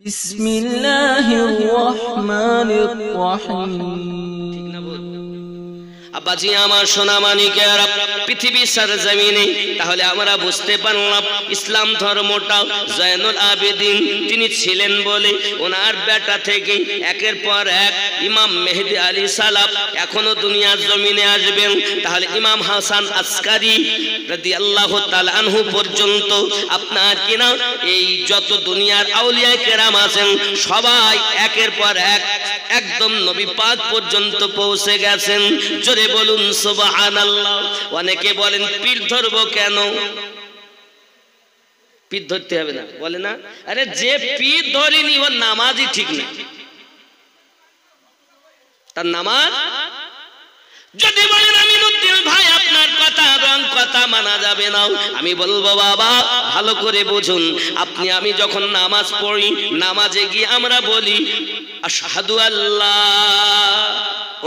বিসমিল্লাহির রহমানির রহিম। আব্বাজি আমার সোনা মানিকের পৃথিবীর সরজমিনে তাহলে আমরা বুঝতে পারলাম ইসলাম ধর্মটা জয়নুল আবেদিন তিনি ছিলেন বলে ওনার বেটা থেকে একের পর এক ইমাম মেহেদি আলী সালাফ এখনো দুনিয়ার জমিনে আসবেন। তাহলে ইমাম হাসান আসকারি রাদিয়াল্লাহু তাআলা আনহু পর্যন্ত আপনার কিনা এই যত দুনিয়ার আউলিয়া কেরাম আছেন সবাই একের পর এক একদম নবী পাক পর্যন্ত পৌঁছে গেছেন। জোরে বলুন সুবহানাল্লাহ। অনেকে বলেন পীর ধরবো কেন? পীর ধরতে হবে না বলে না, আরে যে পীর ধরেনি ওর নামাজই ঠিক না, তার নামাজ। যদি বলেন আমিনুদ্দিন ভাই আপনার কথা রং কথা মানা যাবে না, আমি বলবো বাবা ভালো করে বুঝুন। আপনি আমি যখন নামাজ পড়ি, নামাজে গিয়ে আমরা বলি আশহাদু আল্লাহ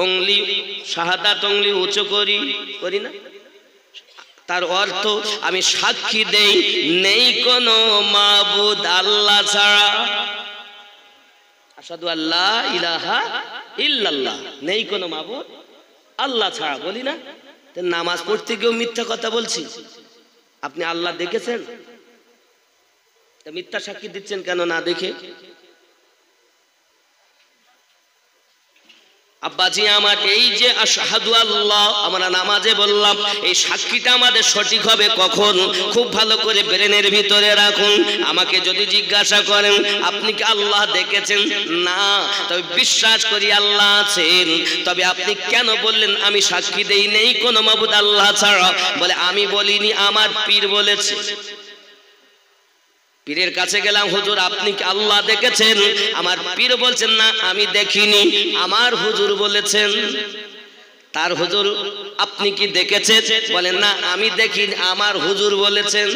অংলি শাহাদাত অংলি উঁচু করি না? তার অর্থ আমি সাক্ষী দেই নেই কোনো মাবুদ আল্লাহ ছাড়া। আশহাদু আল্লাহ ইলাহা ইল্লাল্লাহ, নেই কোনো মাবুদ আল্লাহ ছাড়া বলি না? নামাজ পড়তে গিয়েও মিথ্যা কথা বলছি। আপনি আল্লাহ দেখেছেন? মিথ্যা সাক্ষী দিচ্ছেন কেন না দেখে? আব্বাজি আমার এই যে আশহাদু আল্লাহ আমরা নামাজে বললাম, এই সাক্ষীটা আমাদের সঠিক হবে কখন? খুব ভালো করে ব্রেনের ভিতরে রাখুন। আমাকে যদি জিজ্ঞাসা করেন আপনি কি আল্লাহ দেখেছেন? না, তবে বিশ্বাস করি আল্লাহ আছেন। তবে আপনি কেন বললেন আমি সাক্ষী দেই নেই কোনো মাবুদ আল্লাহ ছাড়া? বলে আমি বলিনি, আমার পীর বলেছে। পীরের কাছে গেলাম, হুজুর আপনি কি আল্লাহ দেখেছেন? আমার পীর বলছেন না আমি দেখিনি, আমার হুজুর বলেছেন। তার হুজুর আপনি কি দেখেছেন? বলেন না আমি দেখিনি, আমার হুজুর বলেছেন।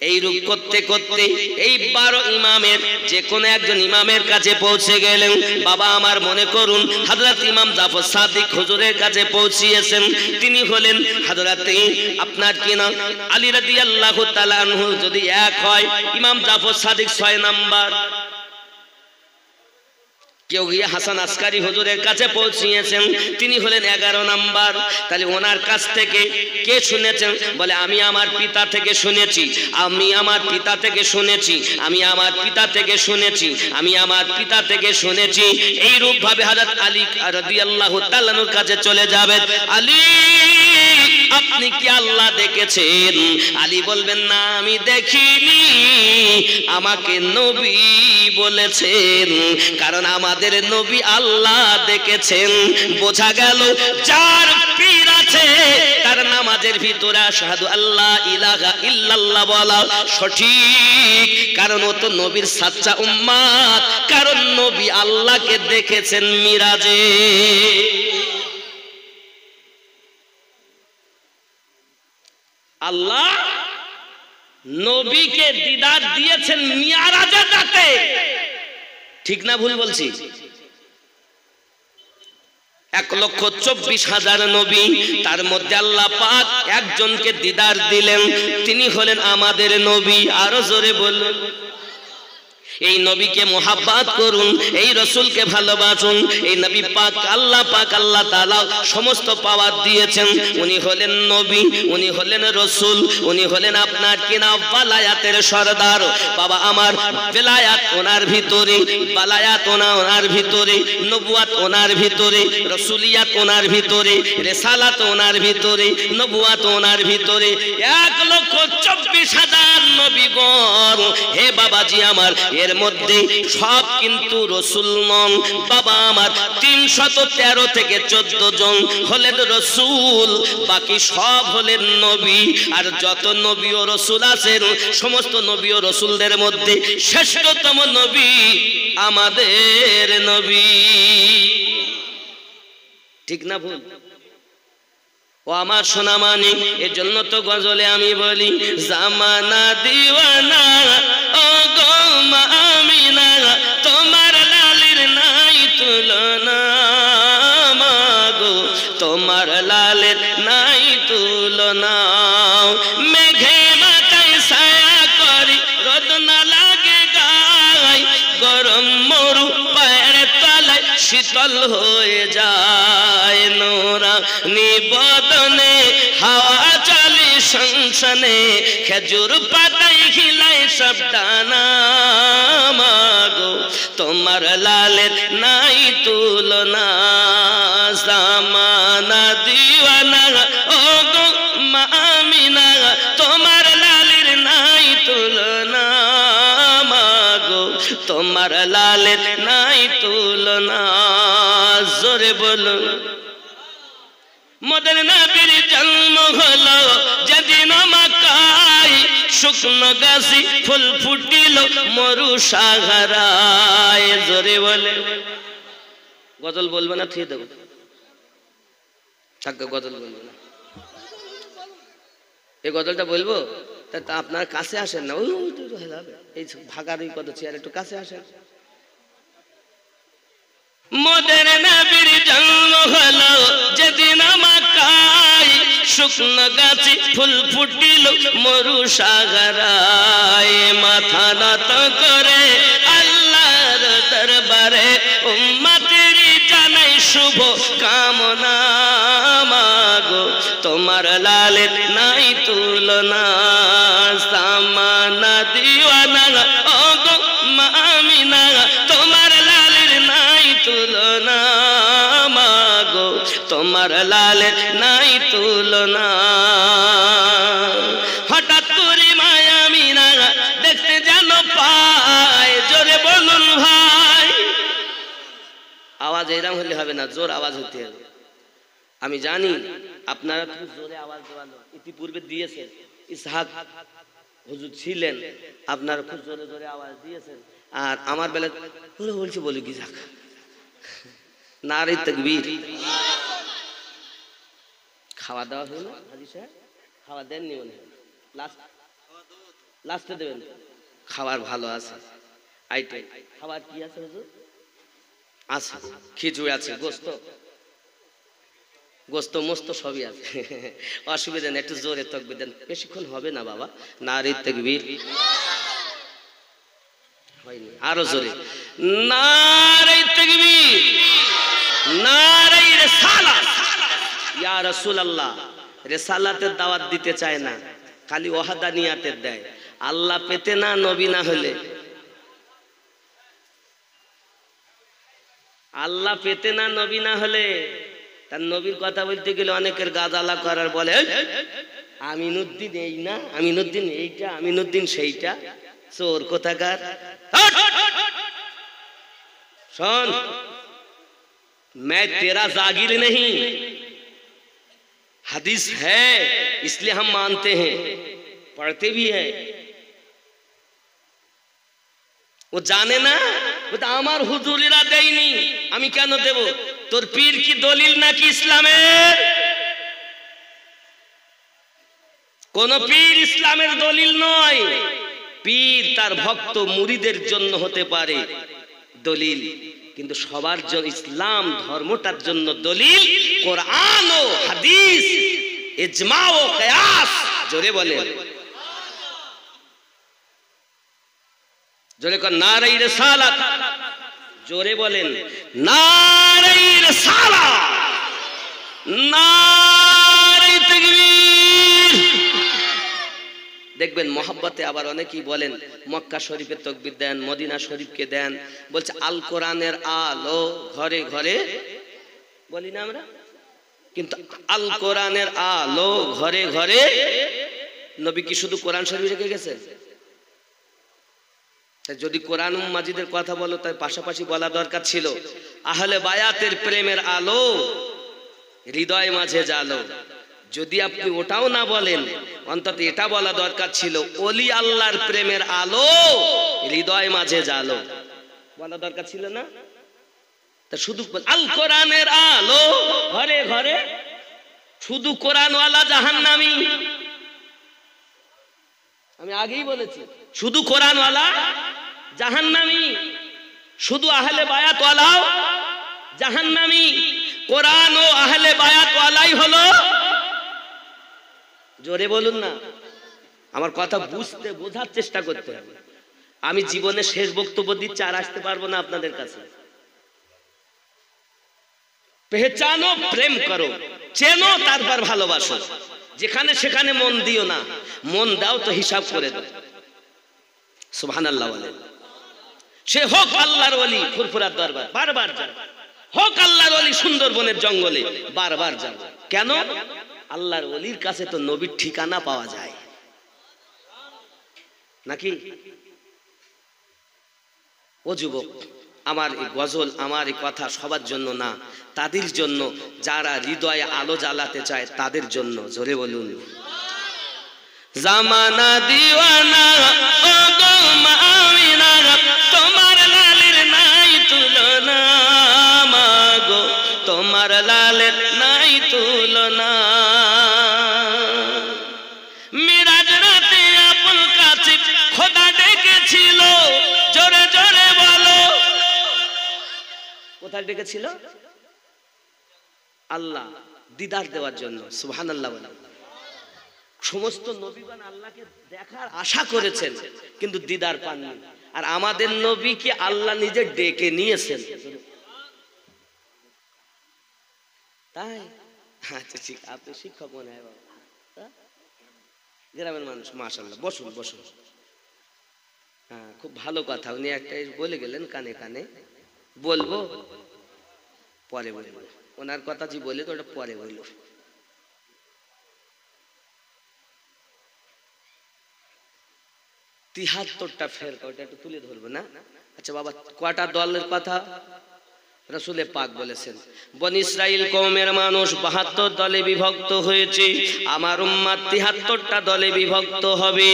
এই রূপ করতে করতে এই 12 ইমামের যে কোনো একজন ইমামের কাছে পৌঁছে গেলেন। বাবা আমার মনে করুন হযরত ইমাম জাফর সাদিক হুজুরের কাছে পৌঁছিয়েছেন। তিনি হলেন হযরত আপনার কি নাম আলী রাদিয়াল্লাহু তাআলা আনহু যদি এক হয়, ইমাম জাফর সাদিক 6 নাম্বার। কেউ গিয়ে হাসান আসকারি হুজুরের কাছে পৌঁছিয়েছেন, তিনি হলেন 11 নাম্বার। তাহলে ওনার কাছ থেকে কে শুনেছেন? বলে আমি আমার পিতা থেকে শুনেছি, আমি আমার পিতা থেকে শুনেছি, আমি আমার পিতা থেকে শুনেছি, আমি আমার পিতা থেকে শুনেছি। এই রূপ ভাবে হযরত আলী রাদিয়াল্লাহু তাআলা আনহুর কাছে চলে যাবেন। আলী আপনি কি আল্লাহ দেখেছেন? আলী বলবেন না আমি দেখিনি, আমাকে নবী বলেছেন। কারণ আমাদের নবী আল্লাহ দেখেছেন। বোঝা গেল যার পীর আছে তার নামাজের ভিতরে আশহাদু আল্লাহ ইলাহা ইল্লাল্লাহ বলা সঠিক, কারণ ও তো নবীর সাচ্চা উম্মত। কারণ নবী আল্লাহকে দেখেছেন মিরাজে। আল্লাহ নবীকে দিদার দিয়েছেন মিরাজের রাতে। ঠিক না ভুল বলছি? 1,24,000 নবী, তার মধ্যে আল্লাহ পাক একজনকে দিদার দিলেন, তিনি হলেন আমাদের নবী। আরো জোরে বলুন। এই নবীকে মোহাব্বত করুন, এই রসুলকে ভালোবাসুন। এই নবী পাক আল্লাহ তাআলা সমস্ত পাওয়ার দিয়েছেন। উনি হলেন নবী, উনি হলেন রসুল, উনি হলেন আপনার কিনা বালায়াতের সরদার। বাবা আমার বেলায়াত ওনার ভিতরে, বালায়াত ওনার ভিতরে, নবুয়াত ওনার ভিতরে, রসুলিয়াত ওনার ভিতরে, রিসালাত ওনার ভিতরে, নবুয়াত ওনার ভিতরে। 1,24,000 নবীগণ। হে বাবাজি আমার, এর মধ্যে সব কিন্তু রসুল নন। বাবা আমার 313 থেকে 14 জন হলেন রসুল, বাকি সব হলেন নবী। আর যত নবী ও রসুল আছেন সমস্ত নবী ও রসুলদের মধ্যে শ্রেষ্ঠতম নবী আমাদের নবী। ঠিক না ভুল? ও আমার সোনা মানিক, এর জন্য তো গজলে আমি বলি জামানা দিওয়ানা ও গো মা আমিনা, তোমার লালের নাই তুলনা, মাগো তোমার লালের নাই তুলনা। মেঘে মাথায় ছায়া করি রোদ না লাগে গায়, শীতল হয়ে যায় নোরা নিবদনে হাওয়া চলে সংসনে খেজুর পাতাই খিলাই সব দানা মাগো তোমার লালের নাই তুলনা জামানা দিওয়ানা ও গো মা আমিনা তোমার লালের নাই তুলনা মাগো তোমার লালের নাই তুলনা জোরে বলো মদের নবীর জন্ম হলো যেদিন মক্কায় শুকনো গাছে ফুল ফুটিল মরু সাগরায় জোরে বলে গজল বলবে না থিয়ে দেবো থাকবে গজল বলবে না এই গজলটা বলবো তা আপনার কাছে আসেন না ওই এই ভাগার ওই কত চেয়ার একটু কাছে আসেন মদের নবীর জন্ম হলো যেদিন মক্কায় শুকনো গাছে ফুল ফুটিল মরু সাগরায় মাথা নত করে আল্লাহর দরবারে উম্মতের জানাই শুভ কামনা মাগো তোমার লালের নাই তুলনা সামানা দিওয়ানা ও গো মা আমিনা তোমার লালের নাই তুলনা মাগো তোমার লালের নাই তুলনা হঠাৎ করে মায়া আমিনা দেখতে যেন পায় জোরে বলুন ভাই আওয়াজ এরকম হলে হবে না জোর আওয়াজ হতে হবে আমি জানি আপনারা খুব জোরে আওয়াজ দেওয়ানো ইতিপূর্বে দিয়েছেন ইসহাক হুজুর ছিলেন আপনারা খুব জোরে জোরে আওয়াজ দিয়েছেন আর আমার বেলা বলছি বলি কি যাক নারে তাকবীর খাওয়া দাওয়া হলো হাজি সাহেব খাওয়া দেননি মনে হয় লাস্টে দেবেন খাবার ভালো আছে আইটেম খাবার কি আছে হুজুর আছে খিচুড়ি আছে গোস্ত মস্ত সবই আছে অসুবিধা নেই একটু জোরে তাকবীর দেন বেশিক্ষণ হবে না বাবা নারে তাকবীর হয়নি আরো জোরে নারে তাকবীর নারে রিসালাত ইয়া রাসূলুল্লাহ রিসালাতের দাওয়াত দিতে চায় না খালি ওয়াহদানিয়াতের দেয় আল্লাহ পেতে না নবী না হলে আল্লাহ পেতে না নবী না হলে তার নবীর কথা বলতে গেলে অনেকের গাজালা করার বলে আমিনুদ্দিন এই না আমিনুদ্দিন এইটা আমিনুদ্দিন সেইটা চোর কোথাকার শোন मैं तेरा जागीर नहीं हदीस है इसलिए हम मानते हैं पढ़ते भी हैं वो जाने ना वो तो আমার হুজুরেরা দেয়নি আমি কেন দেব তোর পীর কি দলিল নাকি ইসলামের কোন পীর ইসলামের দলিল নয় পীর তার ভক্ত মুরিদের জন্য হতে পারে দলিল কিন্তু সবার জন্য ইসলাম ধর্মটার জন্য দলিল কোরআন ও হাদিস ইজমা ও কিয়াস জোরে বলেন জোরে কর নারে রিসালাত জোরে বলেন নারে রিসালাত নারে তাকবীর দেখবেন মহব্বতে আবার অনেকেই বলেন মক্কা শরীফের তাকবীর দেন মদিনা শরীফকে দেন বলছে আল কোরআনের আলো ঘরে ঘরে বলি না আমরা কিন্তু আল কোরআনের আলো ঘরে ঘরে নবী কি শুধু কোরআন শরীফ রেখে গেছেন যদি কোরআন মাজিদের কথা বলো তার পাশাপাশি বলা দরকার ছিল আহলে বায়াতের প্রেমের আলো হৃদয় মাঝে জ্বালো যদি আপনি ওটাও না বলেন অন্তত এটা বলা দরকার ছিল ওলি আল্লাহর প্রেমের আলো হৃদয় মাঝে জ্বালো বলা দরকার ছিল না তা শুধু আল কোরআনের আলো ঘরে ঘরে শুধু কোরআনওয়ালা জাহান্নামী আমি আগেই বলেছি শুধু কোরআনওয়ালা জাহান্নামী শুধু আহলে বায়াত ওয়ালাও জাহান্নামী কোরআন ও আহলে বায়াত ওয়ালাই হলো জোরে বলুন না আমার কথা বুঝতে বোঝার চেষ্টা করতে হবে আমি জীবনে শেষ বক্তব্য দিচ্ছি আর আসতে পারবো না আপনাদের কাছে পেহচানো, প্রেম করো, চেনো, তারপর ভালোবাসো। যেখানে সেখানে মন দিও না, মন দাও তো হিসাব করে দাও। সুবহানাল্লাহ বলেন। সে হোক আল্লাহর ওলি ফুরফুরার দরবার, বারবার যাও। হোক আল্লাহর ওলি সুন্দরবনের জঙ্গলে, বারবার যাও। কেন? আল্লাহর ওলির কাছে তো নবীর ঠিকানা পাওয়া যায় নাকি? ও যুবক, আমার এই গজল, আমার এই কথা সবার জন্য না, তাদের জন্য যারা হৃদয়ে আলো জ্বালাতে চায় তাদের জন্য। জোরে বলুন। জামানা দিওয়ানা ও গো মামিনা, তোমার লালের নাই তুলনা, মাগো তোমার লালের নাই তুলনা। মিরাজ রাতে আপন কাছে খোদা ডেকেছিল, জোরে জোরে বলো। কোথায় ডেকেছিল? আল্লাহ দিদার দেওয়ার জন্য। সুবহানাল্লাহ বলেন। সমস্ত নবীগণ আল্লাহকে দেখার আশা করেছেন কিন্তু দিদার পাননি। আর আমাদের নবীকে আল্লাহ নিজে ডেকে নিয়েছেন। তাই? আচ্ছা ঠিক, আপনি শিক্ষক মনে হয় বাবা, গ্রামের মানুষ। মাশাআল্লাহ, বসুন বসুন। হ্যাঁ, খুব ভালো কথা। উনি একটা বলে গেলেন কানে কানে, বলবো পরে বলবো। ওনার কথা যে বলে তো ওটা পরে বলবো। ৭৩টা ফেরকা, ওটা একটু তুলে ধরবো না? আচ্ছা বাবা, কয়টা দলের কথা রাসূলে পাক বলেছেন? বনি ইসরাইল কওমের মানুষ ৭২ দলে বিভক্ত হয়েছে, আমার উম্মত ৭৩টা দলে বিভক্ত হবে।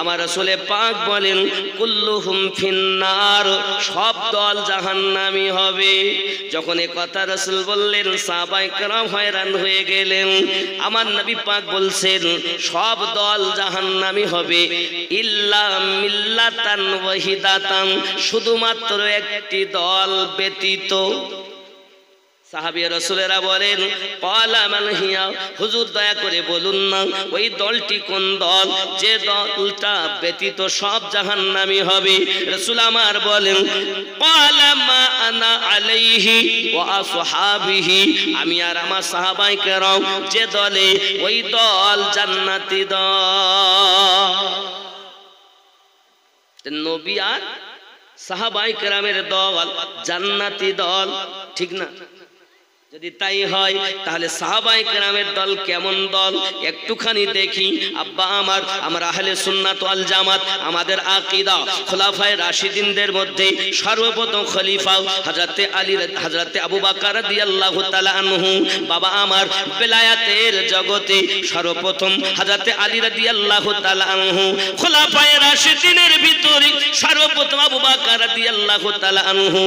আমার রাসূলে পাক বলেন কুল্লুহুম ফিন্নার, সব দল জাহান্নামী হবে। যখন এই কথা রাসূল বললেন, সাহাবায়ে কেরাম হয়রান হয়ে গেলেন। আমার নবী পাক বলছেন সব দল জাহান্নামী হবে, ইল্লা মিল্লাতান ওয়াহিদাতান, শুধুমাত্র একটি দল ব্যতীত। সাহাবী রাসূলেরা বলেন ক্বালা মান হিয়া, হুজুর দয়া করে বলুন না ওই দলটি কোন দল যে দলটা ব্যতীত সব জাহান্নামী হবে। রাসূল আমার বলেন ক্বালা মা আনা আলাইহি ওয়া আসহাবিহি, আমি আর আমার সাহাবায়ে কেরাম যে দলে, ওই দল জান্নাতি দল। নবী আর সাহাবায়ে কেরামের দল জান্নাতি দল, ঠিক না? যদি তাই হয় তাহলে সাহাবায়ে কেরামের দল কেমন দল একটুখানি দেখি। আব্বা আমার, আমরা আহলে সুন্নাত ওয়াল জামাত, আমাদের আকীদা খোলাফায়ে রাশিদিনদের মধ্যে সর্বপ্রথম খলিফা হযরতে আলী, হযরতে আবু বকর রাদিয়াল্লাহু তাআলা আনহু। বাবা আমার, বেলায়াতের জগতে সর্বপ্রথম হযরতে আলী রাদিয়াল্লাহু তাআলা আনহু। খোলাফায়ে রাশিদিনের ভিতরে সর্বপ্রথম আবু বকর রাদিয়াল্লাহু তাআলা আনহু।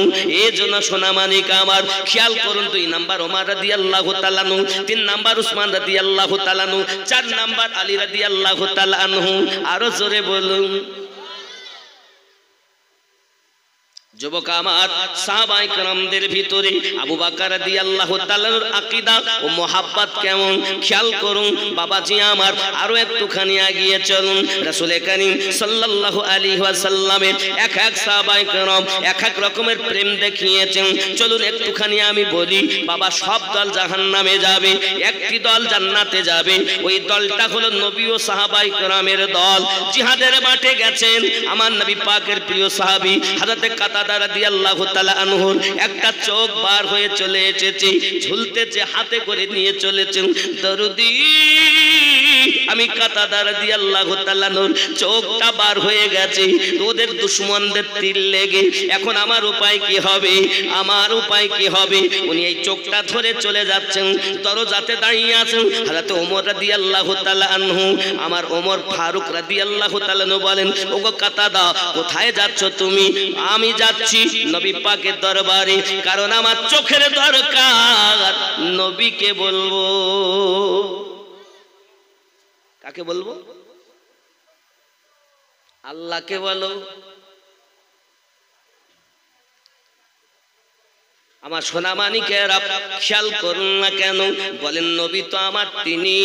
এজন্য সোনা মানিক আমার, খেয়াল করুন, 2 নাম্বার ওমর রাদিয়াল্লাহু তাআলা আনহু, 3 নাম্বার উসমান রাদিয়াল্লাহু তাআলা আনহু, 4 নাম্বার আলী রাদিয়াল্লাহু তাআলা আনহু। আরো জোরে বলুন। যুবক আমার, সাহাবায়ে কেরামদের ভিতরে আবু বকর রাদিয়াল্লাহু তাআলার আকীদা ও মোহাব্বত কেমন খেয়াল করুন। বাবাজি আমার, আরো একটুখানি এগিয়ে চলুন। রাসূল কারীম সাল্লাল্লাহু আলাইহি ওয়াসাল্লামের এক এক সাহাবায়ে কেরাম এক এক রকমের প্রেম দেখিয়েছেন। চলুন একটুখানি আমি বলি। বাবা, সব দল জাহান্নামে যাবে, একটি দল জান্নাতে যাবে। ওই দলটা হলো নবী ও সাহাবায়ে কেরামের দল। জিহাদের মাঠে গেছেন আমার নবী পাকের প্রিয় সাহাবী হযরতে কাতাদা রাদিয়াল্লাহু তাআলা আনহুর একটা চোখ বার হয়ে চলে এসেছে, ঝুলতেছে, হাতে করে নিয়ে চলেছেন। দরদি আমি কাতাদা রাদিয়াল্লাহু তাআলা আনহুর চোখটা বার হয়ে গেছে ওদের দুশমনদের তীর লেগে। এখন আমার উপায় কি হবে? আমার উপায় কি হবে? উনি এই চোখটা ধরে চলে যাচ্ছেন, দরজাতে দাঁড়িয়ে আছেন হযরত ওমর রাদিয়াল্লাহু তাআলা আনহু। আমার ওমর ফারুক রাদিয়াল্লাহু তাআলা আনহু বলেন, ওগো কাতাদা, কোথায় যাচ্ছ তুমি? আমি যাচ্ছি নবী পাকের দরবারে, কারণ আমার চোখের দরকার। নবীকে বলবো। কাকে বলবো? আল্লাহকে বলো। আমার সোনামানিকেরা খেয়াল করুন না কেন? বলেন নবী তো আমার তিনি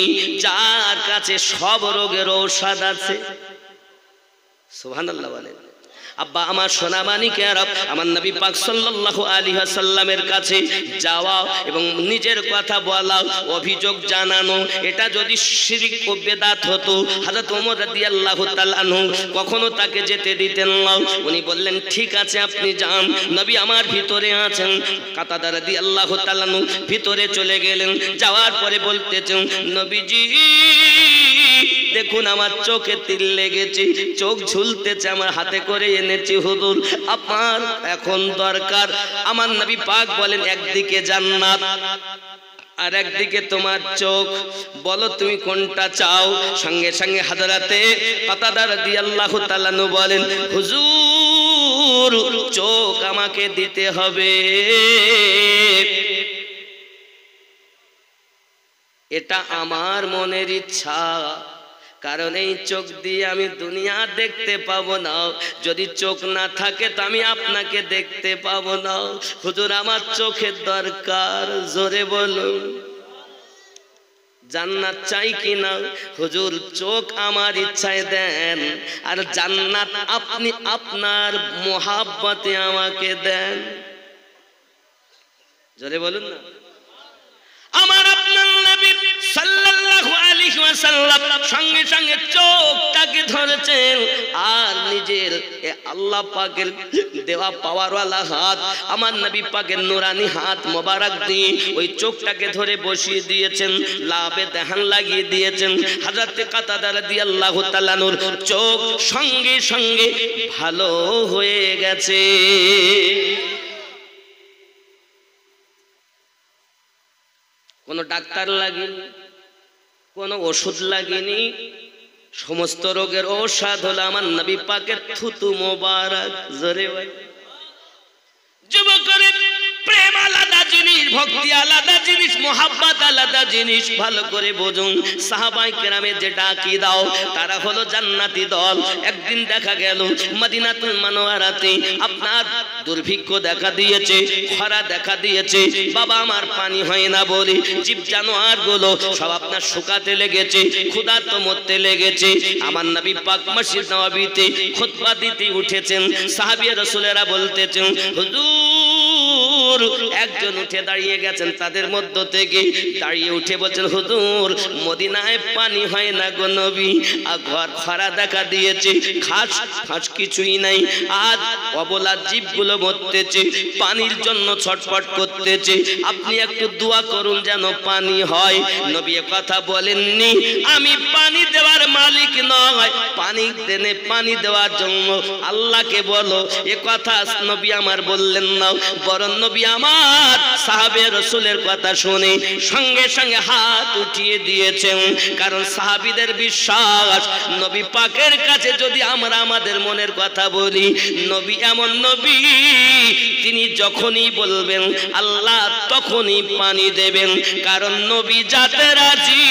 যার কাছে সব রোগের ঔষধ আছে। সুবহানাল্লাহ বলেন। আব্বা আমার সোনামানিকেরা, আমার নবী পাক সাল্লাল্লাহু আলাইহি ওয়াসাল্লামের কাছে যাওয়া এবং নিজের কথা বলা, অভিযোগ জানানো, এটা যদি শিরক ও বিদআত হতো হযরত ওমর রাদিয়াল্লাহু তাআলা আনহু কখনো তাকে যেতে দিতেন না। উনি বললেন ঠিক আছে আপনি যান, নবী আমার ভিতরে আছেন। কাতাদা রাদিয়াল্লাহু তাআলা আনহু ভিতরে চলে গেলেন। যাওয়ার পরে বলতেছেন নবীজি দেখুন আমার চোখে তিল লেগেছে, চোখ ঝুলতেছে, আমার হাতে করে এনেছি হুজুর, আপনার এখন দরকার। আমার নবী পাক বলেন একদিকে জান্নাত আর একদিকে তোমার চোখ, বলো তুমি কোনটা চাও? সঙ্গে সঙ্গে হযরতে কাতাদা রাদিয়াল্লাহু তাআলা আনহু বলেন হুজুর চোখ আমাকে দিতে হবে, এটা আমার মনের ইচ্ছা, কারণ এই চোখ দিয়ে আমি দুনিয়া দেখতে পাবো না, যদি চোখ না থাকে তো আমি আপনাকে দেখতে পাবো না। হুজুর আমার চোখের দরকার, জোরে বলুন। জান্নাত চাই কিনা? হুজুর চোখ আমার ইচ্ছায় দেন, আর জান্নাত আপনি আপনার মোহাব্বতে আমাকে দেন। জোরে বলুন না। আমার আপনার নবী সাল্লাল্লাহু আলাইহি ওয়াসাল্লাম সঙ্গে সঙ্গে চোখটাকে ধরেছেন আর নিজের আল্লাহ পাকের দেওয়া পাওয়ারওয়ালা হাত, আমার নবী পাকের নূরানি হাত মোবারক দিয়ে ওই চোখটাকে ধরে বসিয়ে দিয়েছেন, লাভে দেহান লাগিয়ে দিয়েছেন। হযরতে কাতাদা রাদিয়াল্লাহু তাআলা নূর চোখ সঙ্গে সঙ্গে ভালো হয়ে গেছে। কোনো ডাক্তার লাগেনি, কোনো ওষুধ লাগেনি, সমস্ত রোগের ঔষধ হলো আমার নবী পাকের থুতু মোবারক। জোরে ভাই। যুবকরে প্রেম আলাদা জিনিস, ভক্তি আলাদা জিনিস, মোহাব্বত আলাদা জিনিস, ভালো করে বুঝুন। সাহাবায়ে কেরামের যেটা আকীদাও তারা হলো জান্নাতি দল। একদিন দেখা গেল মদিনাতুল মুনাওয়ারাতে আপনার দুর্ভিক্ষ দেখা দিয়েছে, খরা দেখা দিয়েছে, বাবা আমার পানি হয় না বলে জীব জানোয়ার গুলো সব আপনার শুকাতে লেগেছে, ক্ষুধার্ত মরতে লেগেছে। আমার নবী পাক মসজিদ নববীতে খুতবা দিতে উঠেছেন, সাহাবী রাসূলেরা বলতেছেন হুজুর, একজন উঠে দাঁড়িয়ে গেছেন তাদের মধ্য থেকে, দাঁড়িয়ে উঠে বলছেন হুজুর মদিনায় পানি হয় না গো নবী, আর খরা দেখা দিয়েছে, ঘাস ঘাস কিছুই নাই, আজ অবলা জীবগুলো মরতেছে, পানির জন্য ছটফট করতেছে, আপনি একটু দোয়া করুন যেন পানি হয়। নবী কথা বলেননি আমি পানি দেওয়ার মালিক নয়, পানি দেনে পানি দেওয়ার জন্য আল্লাহকে বলো, এ কথা নবী আমার বললেন না, বরং নবী আমার সাহাবে রাসূলের কথা শুনে সঙ্গে সঙ্গে হাত উঠিয়ে দিয়েছেন। কারণ সাহাবীদের বিশ্বাস নবী পাকের কাছে যদি আমরা আমাদের মনের কথা বলি, নবী এমন নবী তিনি যখনই বলবেন আল্লাহ তখনই পানি দেবেন, কারণ নবী যাতে রাজি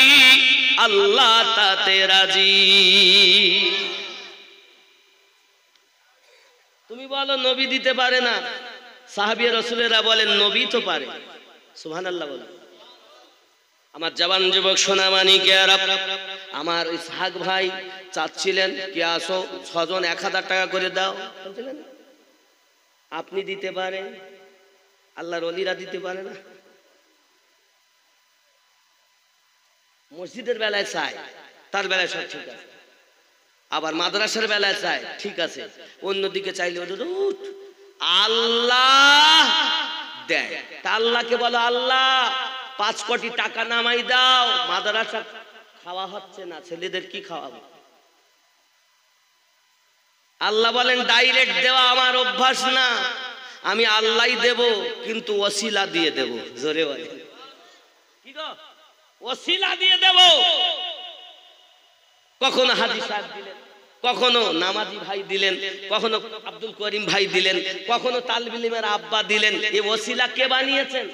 আল্লাহ তাতে রাজি। তুমি বলো নবী দিতে পারে না, সাহাবী রাসূলেরা বলেন নবী তো পারে। সুবহানাল্লাহ বলো। আমার জওয়ান যুবক সোনামানিকেরা, আমার ইসহাক ভাই চাচ্ছিলেন কি আসো 6 জন 1000 টাকা করে দাও, বলছিলেন আপনি দিতে পারেন, আল্লাহর ওলিরা দিতে পারে না। মসজিদের বেলায় চায়, তার বেলায় সব ঠিক আছে, আবার মাদ্রাসার বেলায় চায় ঠিক আছে, অন্যদিকে চাইলে আল্লাহ দেয়। তা আল্লাহকে বলো আল্লাহ 5 কোটি টাকা নামাই দাও, মাদ্রাসা খাওয়া হচ্ছে না, ছেলেদের কি খাওয়াবো? আল্লাহ বলেন ডাইরেক্ট দেওয়া আমার অভ্যাস না, আমি আল্লাহই দেব, কিন্তু ওসিলা দিয়ে দেব। জোরে বলে কি গো, ওসিলা দিয়ে দেব। কখনো হাজী সাহেব দিলেন, কখনো নামাজি ভাই দিলেন, কখনো আব্দুল করিম ভাই দিলেন, কখনো তালিব ইলমের আব্বা দিলেন। এই ওসিলা কে বানিয়েছেন?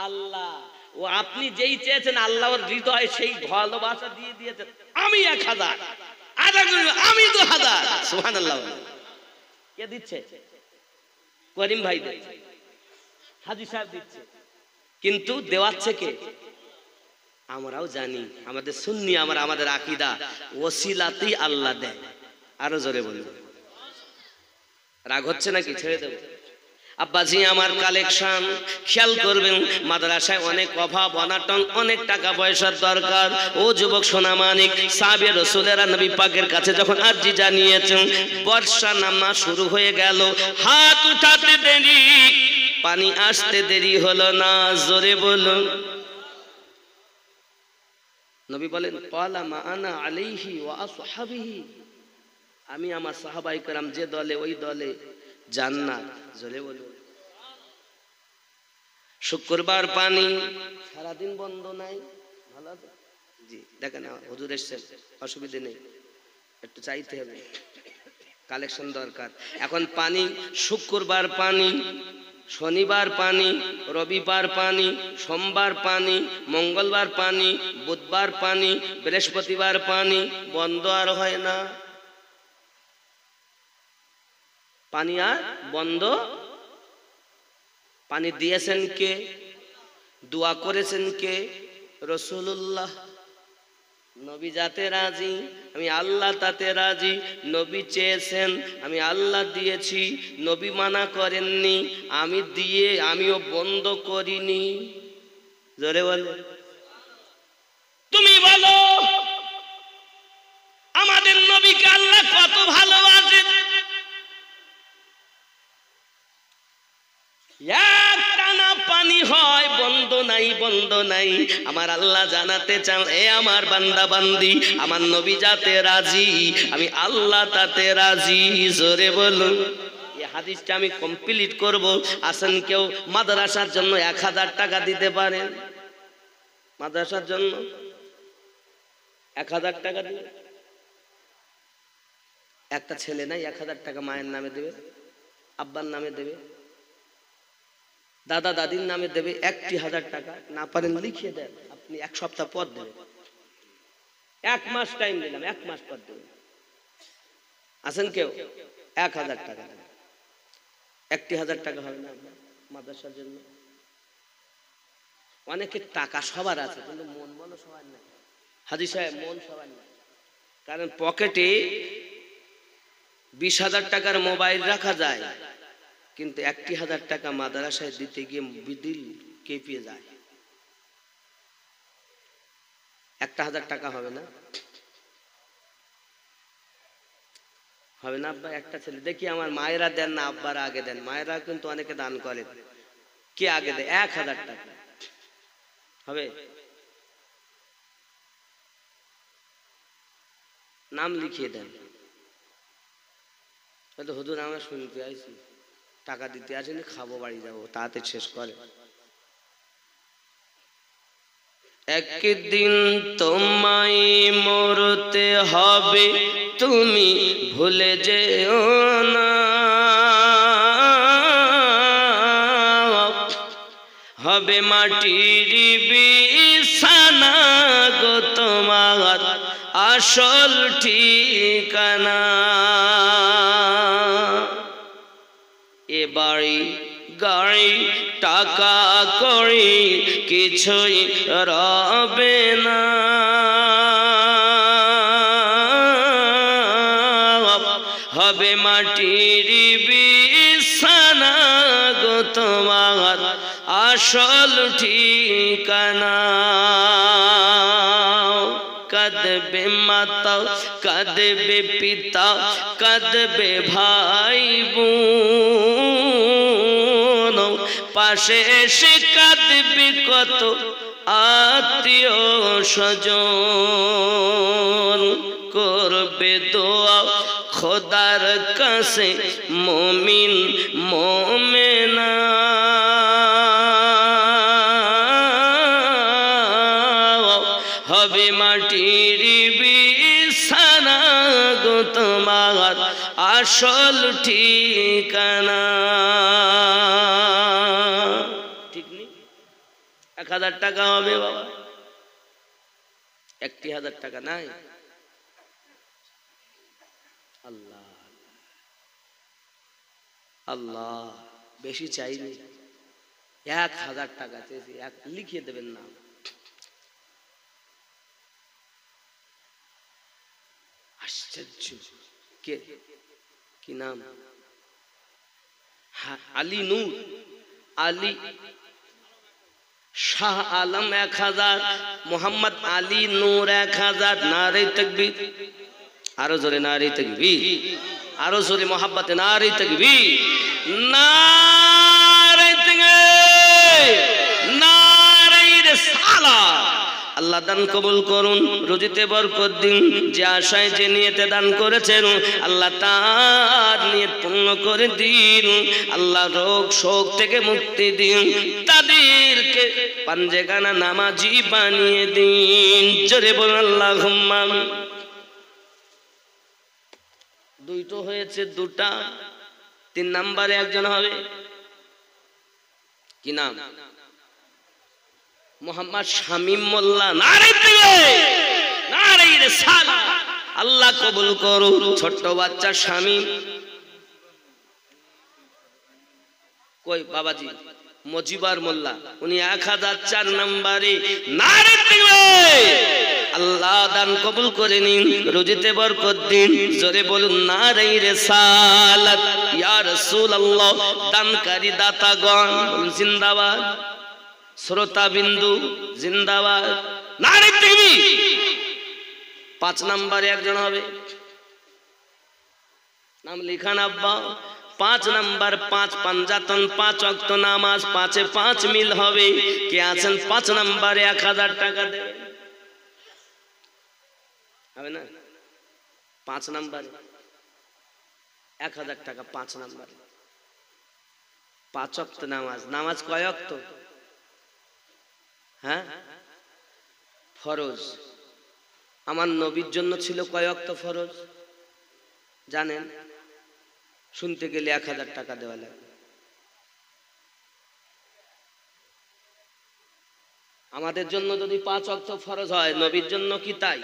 আল্লাহ। ও আপনি যেই চেয়েছেন আল্লাহর হৃদয়ে সেই ভালোবাসা দিয়ে দিয়েছেন। আমি 1000, আমি 2000। সুবহানাল্লাহ। কে দিচ্ছে? করিম ভাই দিচ্ছে, হাজী সাহেব দিচ্ছে, কিন্তু দেওয়াচ্ছে কে? আমরাও জানি, আমাদের সুন্নি, আমাদের আকীদা ওসিলাতেই আল্লাহ দেয়। আরো জোরে বলুন। রাগ হচ্ছে নাকি? ছেড়ে দেব। আব্বাজি আমার কালেকশন খেয়াল করবেন, মাদ্রাসায় অনেক অভাব অনাটন, অনেক টাকা পয়সার দরকার। ও যুবক সোনা মানিক, সাহাবে রাসূলেরা নবী পাকের কাছে যখন আরজি জানিয়েছেন, বর্ষা নামা শুরু হয়ে গেল, হাত উঠাতে দেরি, পানি আসতে দেরি হলো না। জোরে বলুন। নবী বলেন, ক্বালা মা আনা আলাইহি ওয়া আসহাবিহি, আমি আমার সাহাবায়ে কেরাম যে দলে, ওই দলে জান্নাত। জোরে বলুন। শুক্রবার পানি সারাদিন বন্ধ নাই। ভালো আছে জি? দেখেন হুজুর এসছেন, অসুবিধে নেই, একটু চাইতে হবে, কালেকশন দরকার। এখন পানি শুক্রবার পানি, শনিবার পানি, রবিবার পানি, সোমবার পানি, মঙ্গলবার পানি, বুধবার পানি, বৃহস্পতিবার পানি, বন্ধ আর হয় না। পানি আর বন্ধ। পানি দিয়েছেন কে? দোয়া করেছেন কে? রাসূলুল্লাহ। নবী যাতে রাজি, আমি আল্লাহ তাতে রাজি। নবী চেয়েছেন, আমি আল্লাহ দিয়েছি। নবী মানা করেননি, আমি দিয়ে আমিও বন্ধ করিনি। জোরে বলে। তুমি বলো, আমাদের নবীকে আল্লাহ কত ভালোবাসেন। একটানা পানি হয়, বন্ধ নাই, বন্ধ নাই। আমার আল্লাহ জানাতে চান, এ আমার বান্দা বান্দি, আমার নবী যাতে রাজি, আমি আল্লাহ তাতে রাজি। জোরে বলুন। এই হাদিসটা আমি কমপ্লিট করব। আসেন কেউ মাদ্রাসার জন্য 1000 টাকা দিতে পারেন? মাদ্রাসার জন্য 1000 টাকা দিবে। একটা ছেলে নাই 1000 টাকা মায়ের নামে দেবে, আব্বার নামে দেবে, দাদা দাদির নামে দেবে, 1000 টাকা। না পারেন লিখিয়ে দেন, আপনি 1 সপ্তাহ পর দেবেন। 1 মাস টাইম দিলাম, 1 মাস পর দেবেন। আছেন কেউ? 1000 টাকা দেবেন। 1000 টাকা হবে না মাদ্রাসার জন্য? অনেকের টাকা সবার আছে, কিন্তু মন মনে সবার নাই। হাজী সাহেব, মন সবার নাই। কারণ পকেটে 20,000 টাকার মোবাইল রাখা যায়, কিন্তু 1000 টাকা মাদ্রাসায় দিতে গিয়ে দিল কেঁপিয়ে যায়। 1000 টাকা হবে না? হবে না আব্বা? একটা ছেলে দেখি, আমার মায়েরা দেন না, আব্বারা আগে দেন। মায়েরা কিন্তু অনেকে দান করে। কে আগে দেয়? 1000 টাকা হবে? নাম লিখিয়ে দেন। হুজুর আমরা শুনতে আইছি, টাকা দিতে আসেনি, খাবো, বাড়ি যাবো, তাড়াতাড়ি শেষ করে। একদিন তোমায় মরতে হবে, তুমি ভুলে যেও না। হবে মাটির বিছানা গো তোমার আসল ঠিকানা। এ বাড়ি গাড়ি টাকা কড়ি কিছুই রবে না। হবে মাটির বিছানা গো তোমার আসল ঠিকানা। কাঁদবে মাতা, কাঁদবে পিতা, কাঁদবে ভাই বোন, পাশে এসে কাঁদবে কত আত্মীয় স্বজন। করবে দোয়া খোদার কাছে মুমিন মুমিনা। হবে মাটির বিছানা গো তোমার আসল ঠিকানা। ঠিক নেই? 1000 টাকা হবে বাবা? 1000 টাকা নাই? আল্লাহ আল্লাহ, বেশি চাইনি, 1000 টাকা চেয়েছি। লিখিয়ে দেবেন না। আশ্চর্য। কে? কি নাম? আলী নূর, আলী শাহ আলম 1000, মোহাম্মদ আলী নূর 1000। নারে তাকবীর, আরো জোরে নারে তাকবীর, আরো জোরে মোহাব্বতে নারে তাকবীর, নারে তাকবীর, নারে রিসালাত। আল্লাহ দান কবুল করুন, রুজিতে বরকত দিন। যে আশায় যে নিয়তে দান করেছেন আল্লাহ তার নিয়ত পূর্ণ করে দিন। আল্লাহ রোগ শোক থেকে মুক্তি দিন, তাদেরকে পাঞ্জেগানা নামাজি বানিয়ে দিন। জোরে বলুন আল্লাহুম্মা আমিন। দুইটো হয়েছে, দুটা। 3 নম্বরে একজন হবে, কি নাম? মোহাম্মদ শামীম মোল্লা। নারে তাকবীর, নারে রিসালাত। আল্লাহ কবুল করুন। ছোট্ট বাচ্চা শামীম কই বাবাজি? মজিবার মোল্লা, উনি 1004 নম্বরে। নারে তাকবীর। আল্লাহ দান কবুল করে নিন, রুজিতে বরকত দিন। জোরে বলুন নারে রিসালাত। ইয়া রাসূলুল্লাহ। দানকারী দাতাগণ জিন্দাবাদ, শ্রোতা বিন্দু জিন্দাবাদ। নারে তাকবীর। 5 নম্বরে একজন হবে, নাম লিখান আব্বা। 5 নম্বর, 5 পাঞ্জাতন, 5 ওয়াক্ত নামাজ, 5-এ 5 মিল হবে। কে আছেন 5 নম্বরে? 1000 টাকা দেবেন, হবে না? 5 নম্বরে 1000 টাকা। 5 নম্বরে 5 ওয়াক্ত নামাজ। নামাজ কয় ওয়াক্ত? হ্যাঁ, ফরজ। আমার নবীর জন্য ছিল কয় ওয়াক্ত ফরজ জানেন? শুনতে গেলে 1000 টাকা দেওয়া লাগে। আমাদের জন্য যদি 5 ওয়াক্ত ফরজ হয়, নবীর জন্য কি তাই?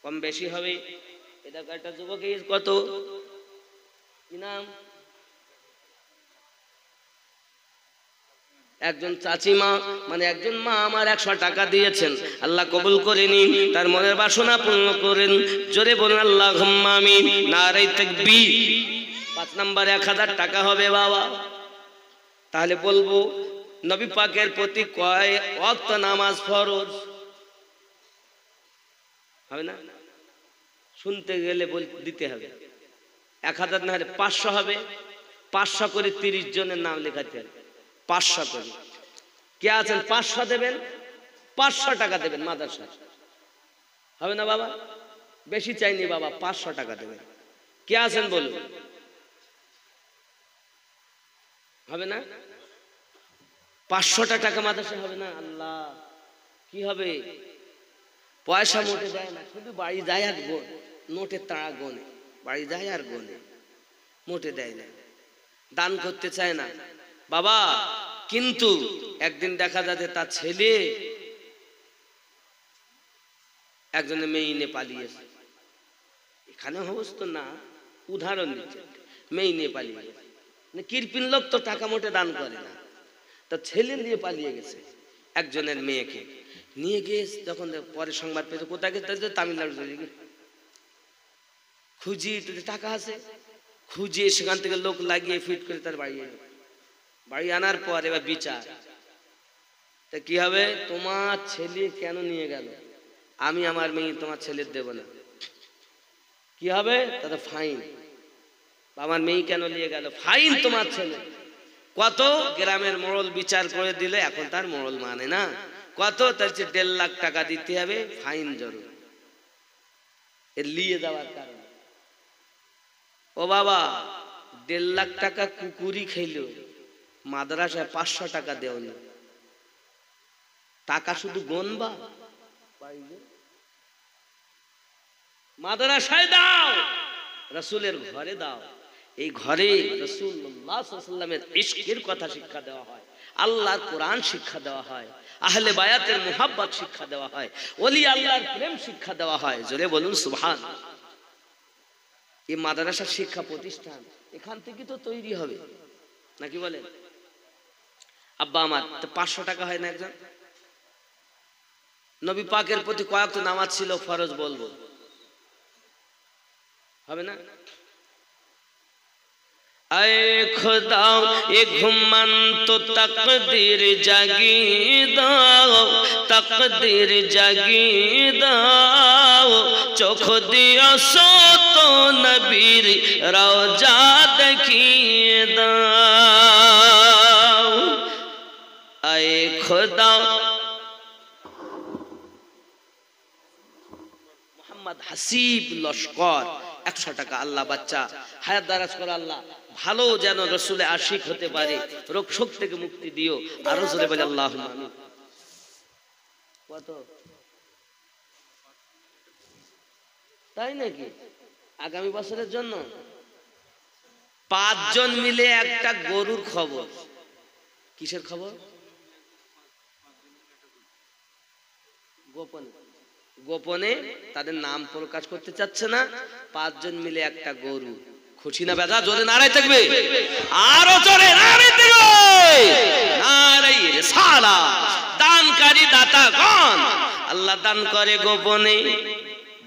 কম বেশি হবে। এটা একটা যুবকের কত, কি নাম? একজন চাচিমা, মানে একজন মা আমার 100 টাকা দিয়েছেন। আল্লাহ কবুল করে নিন, তার মনের বাসনা পূর্ণ করেন। জোরে বলুন আল্লাহুম্মা আমিন। নারে তাকবীর। 5 নম্বরে 1000 টাকা হবে বাবা। তাহলে বলবো নবী পাকের প্রতি কয় ওয়াক্ত নামাজ ফরজ হবে না? শুনতে গেলে দিতে হবে। 1000 না হলে 500 হবে। 500 করে 30 জনের নাম লেখাতে হবে। 500 করে। কে আছেন 500 দেবেন? 500 টাকা দেবেন মাদ্রাসা, হবে না বাবা? বেশি চাইনি বাবা, 500 টাকা দেবেন। কে আছেন বলুন, হবে না? 500 টাকা মাদ্রাসা হবে না? আল্লাহ, কি হবে? পয়সা মোটে দেয় না, শুধু বাড়ি যায় আর নোটের তাড়া গোনে, বাড়ি যায় আর গোনে, মোটে দেয় না, দান করতে চায় না বাবা। কিন্তু একদিন দেখা যাচ্ছে তার ছেলে একজনের মেয়ে নিয়ে পালিয়েছে। এখানে অবস্থা না, উদাহরণ দিচ্ছে। মেয়ে নিয়ে পালিয়ে গেছে, কিরপিন লোক তো টাকা মোটে দান করে না, তার ছেলে নিয়ে পালিয়ে গেছে একজনের মেয়েকে নিয়ে গিয়ে। যখন পরে সংবাদ পেয়েছে, কোথায় গেছে? তামিলনাড়ু চলে গিয়ে খুঁজি, টাকা আছে, খুঁজিয়ে সেখান থেকে লোক লাগিয়ে ফিট করে তার বাড়ি আনার পর এবার বিচার। তা কি হবে? তোমার ছেলে কেন নিয়ে গেল? আমি আমার মেয়ে তোমার ছেলের দেব না। কি হবে? তাদের ফাইন। আমার মেয়ে কেন নিয়ে গেল? ফাইন তোমার ছেলে। কত? গ্রামের মোড়ল বিচার করে দিলে, এখন তার মোড়ল মানে না। কত? তার 1.5 লাখ টাকা দিতে হবে, ফাইন জরুর, এর নিয়ে যাওয়ার কারণে। ও বাবা, 1.5 লাখ টাকা কুকুরি খেল, মাদ্রাসায় 500 টাকা দেওনি। টাকা শুধু গনবা, মাদ্রাসায় দাও, রাসূলের ঘরে দাও। এই ঘরে রাসূলুল্লাহ সাল্লাল্লাহু আলাইহি ওয়াসাল্লামের ইশকের কথা শিক্ষা দেওয়া হয়, আল্লাহর কোরআন শিক্ষা দেওয়া হয়, আহলে বায়াতের মুহাব্বত শিক্ষা দেওয়া হয়, ওলি আল্লাহর প্রেম শিক্ষা দেওয়া হয়। জোরে বলুন সুবহান। এই মাদ্রাসার শিক্ষা প্রতিষ্ঠান এখান থেকে তো তৈরি হবে, নাকি বলেন? আব্বা আমার তো 500 টাকা হয় না একজন? নবী পাকের প্রতি কয়েক তো নামাজ ছিল ফরজ, বলবো হবে না? आए खुदा ये घुमन तो तकदीर जागी दाओ, तकदीर जागी दाओ, चोख दिया सो तो नबीर रोजा देखिए दाओ। आए खुदा मोहम्मद हसीब लश्कर 100 টাকা আল্লাহ বাচ্চা হায়াত দারাজ করে আল্লাহ, ভালো যেন রসুলে আশিক হতে পারে, রোগ শোক থেকে মুক্তি দিও। আরো জোরে বলে আল্লাহুম্মা আমিন। কত তাই নাকি? আগামী বছরের জন্য 5 জন মিলে একটা গরুর খবর। কিসের খবর? গোপনে, গোপনে তাদের নাম প্রকাশ করতে চাচ্ছে না। 5 জন মিলে একটা গরু। খুশি না বেজা? জোরে নারাই থাকবে, আরো জোরে নারাই থাকবে, নারাই রিসালাত। দানকারী দাতাগণ, আল্লাহ দান করে গোপনে,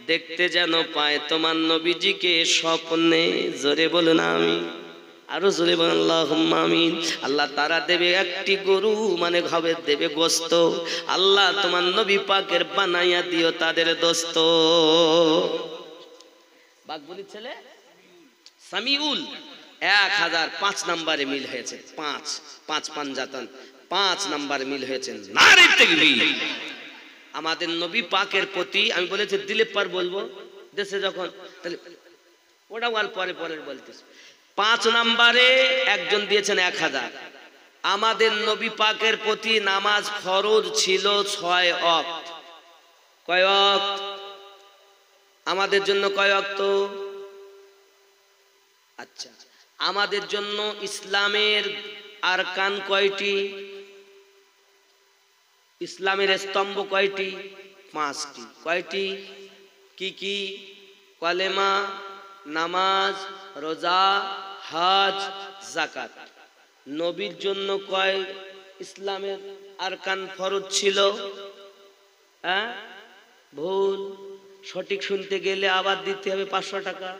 দেখতে যেন পায় তোমার নবীজিকে স্বপ্নে। জোরে বলুন আমিন, আরো জোরে বলুন আল্লাহুম্মা আমিন। আল্লাহ তারা দেবে একটি গরু, মানে হবে দেবে গোস্ত। আল্লাহ তোমার নবী পাকের বানাইয়া দিও তাদের দোস্ত। বাগবলির ছেলে সামিউল 1005 নম্বরে মিল হয়েছে। 5 পাঞ্জাতন 5 নম্বরে মিল হয়েছে। নারে তাকবীর। আমাদের নবী পাকের প্রতি আমি বলেছি দিলে পার বলবো দেশে যখন, তাহলে ওটা ওয়াল পরে পরে বলতেছি। 5 নম্বরে একজন দিয়েছেন 1000। আমাদের নবী পাকের প্রতি নামাজ ফরজ ছিল 6 ওয়াক্ত। কয় ওয়াক্ত? আমাদের জন্য কয় ওয়াক্ত? আচ্ছা, আমাদের জন্য ইসলামের আরকান কয়টি? ইসলামের স্তম্ভ কয়টি? 5টি। কয়টি? কি কি? কলেমা, নামাজ, রোজা, হজ, যাকাত। নবীর জন্য কয় ইসলামের আরকান ফরজ ছিল? হ্যাঁ, ভুল। সঠিক শুনতে গেলে আবার দিতে হবে 500 টাকা।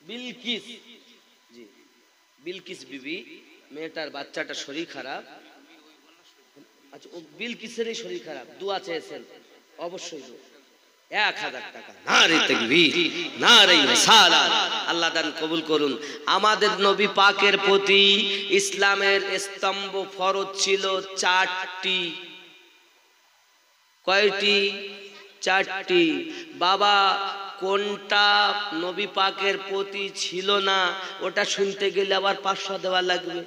বিলকিস, জি বিলকিস বিবি, মেয়েটার বাচ্চাটা শরীর খারাপ। আচ্ছা, ও বিলকিসেরই শরীর খারাপ, দোয়া চেয়েছেন, অবশ্যই 1000 টাকা। নারে তাকবীর, নারে রিসালাত। আল্লাহ দান কবুল করুন। আমাদের নবী পাকের প্রতি ইসলামের স্তম্ভ ফরজ ছিল 4টি। কয়টি? 4টি। বাবা, কোনটা নবী পাকের প্রতি ছিল না ওটা শুনতে গেলে আবার 500 দেওয়া লাগবে।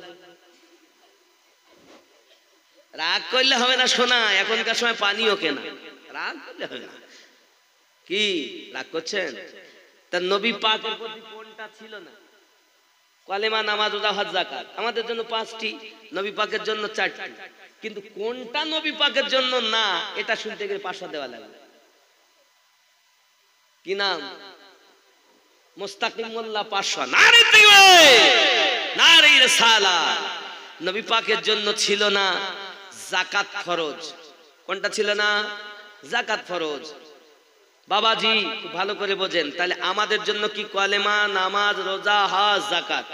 রাগ করলে হবে না শোনা, এখনকার সময় পানিও কেনা, রাগ করলে হবে না। কি রাগ করছেন? তার নবী পাকের প্রতি কোনটা ছিল না? কলেমা, নামাজ, রোজা, হজ, যাকাত। আমাদের জন্য 5টি, নবী পাকের জন্য 4টি। কিন্তু কোনটা নবী পাকের জন্য না এটা শুনতে গেলে 500 দেওয়া লাগবে। কি নাম? মুস্তাকিম মোল্লা 500। নারে তাকবীর, নারে রিসালাত। নবী পাকের জন্য ছিল না যাকাত ফরজ। কোনটা ছিল না? যাকাত ফরজ। বাবাজি খুব ভালো করে বোঝেন। তাহলে আমাদের জন্য কি কলেমা, নামাজ, রোজা, হজ, যাকাত।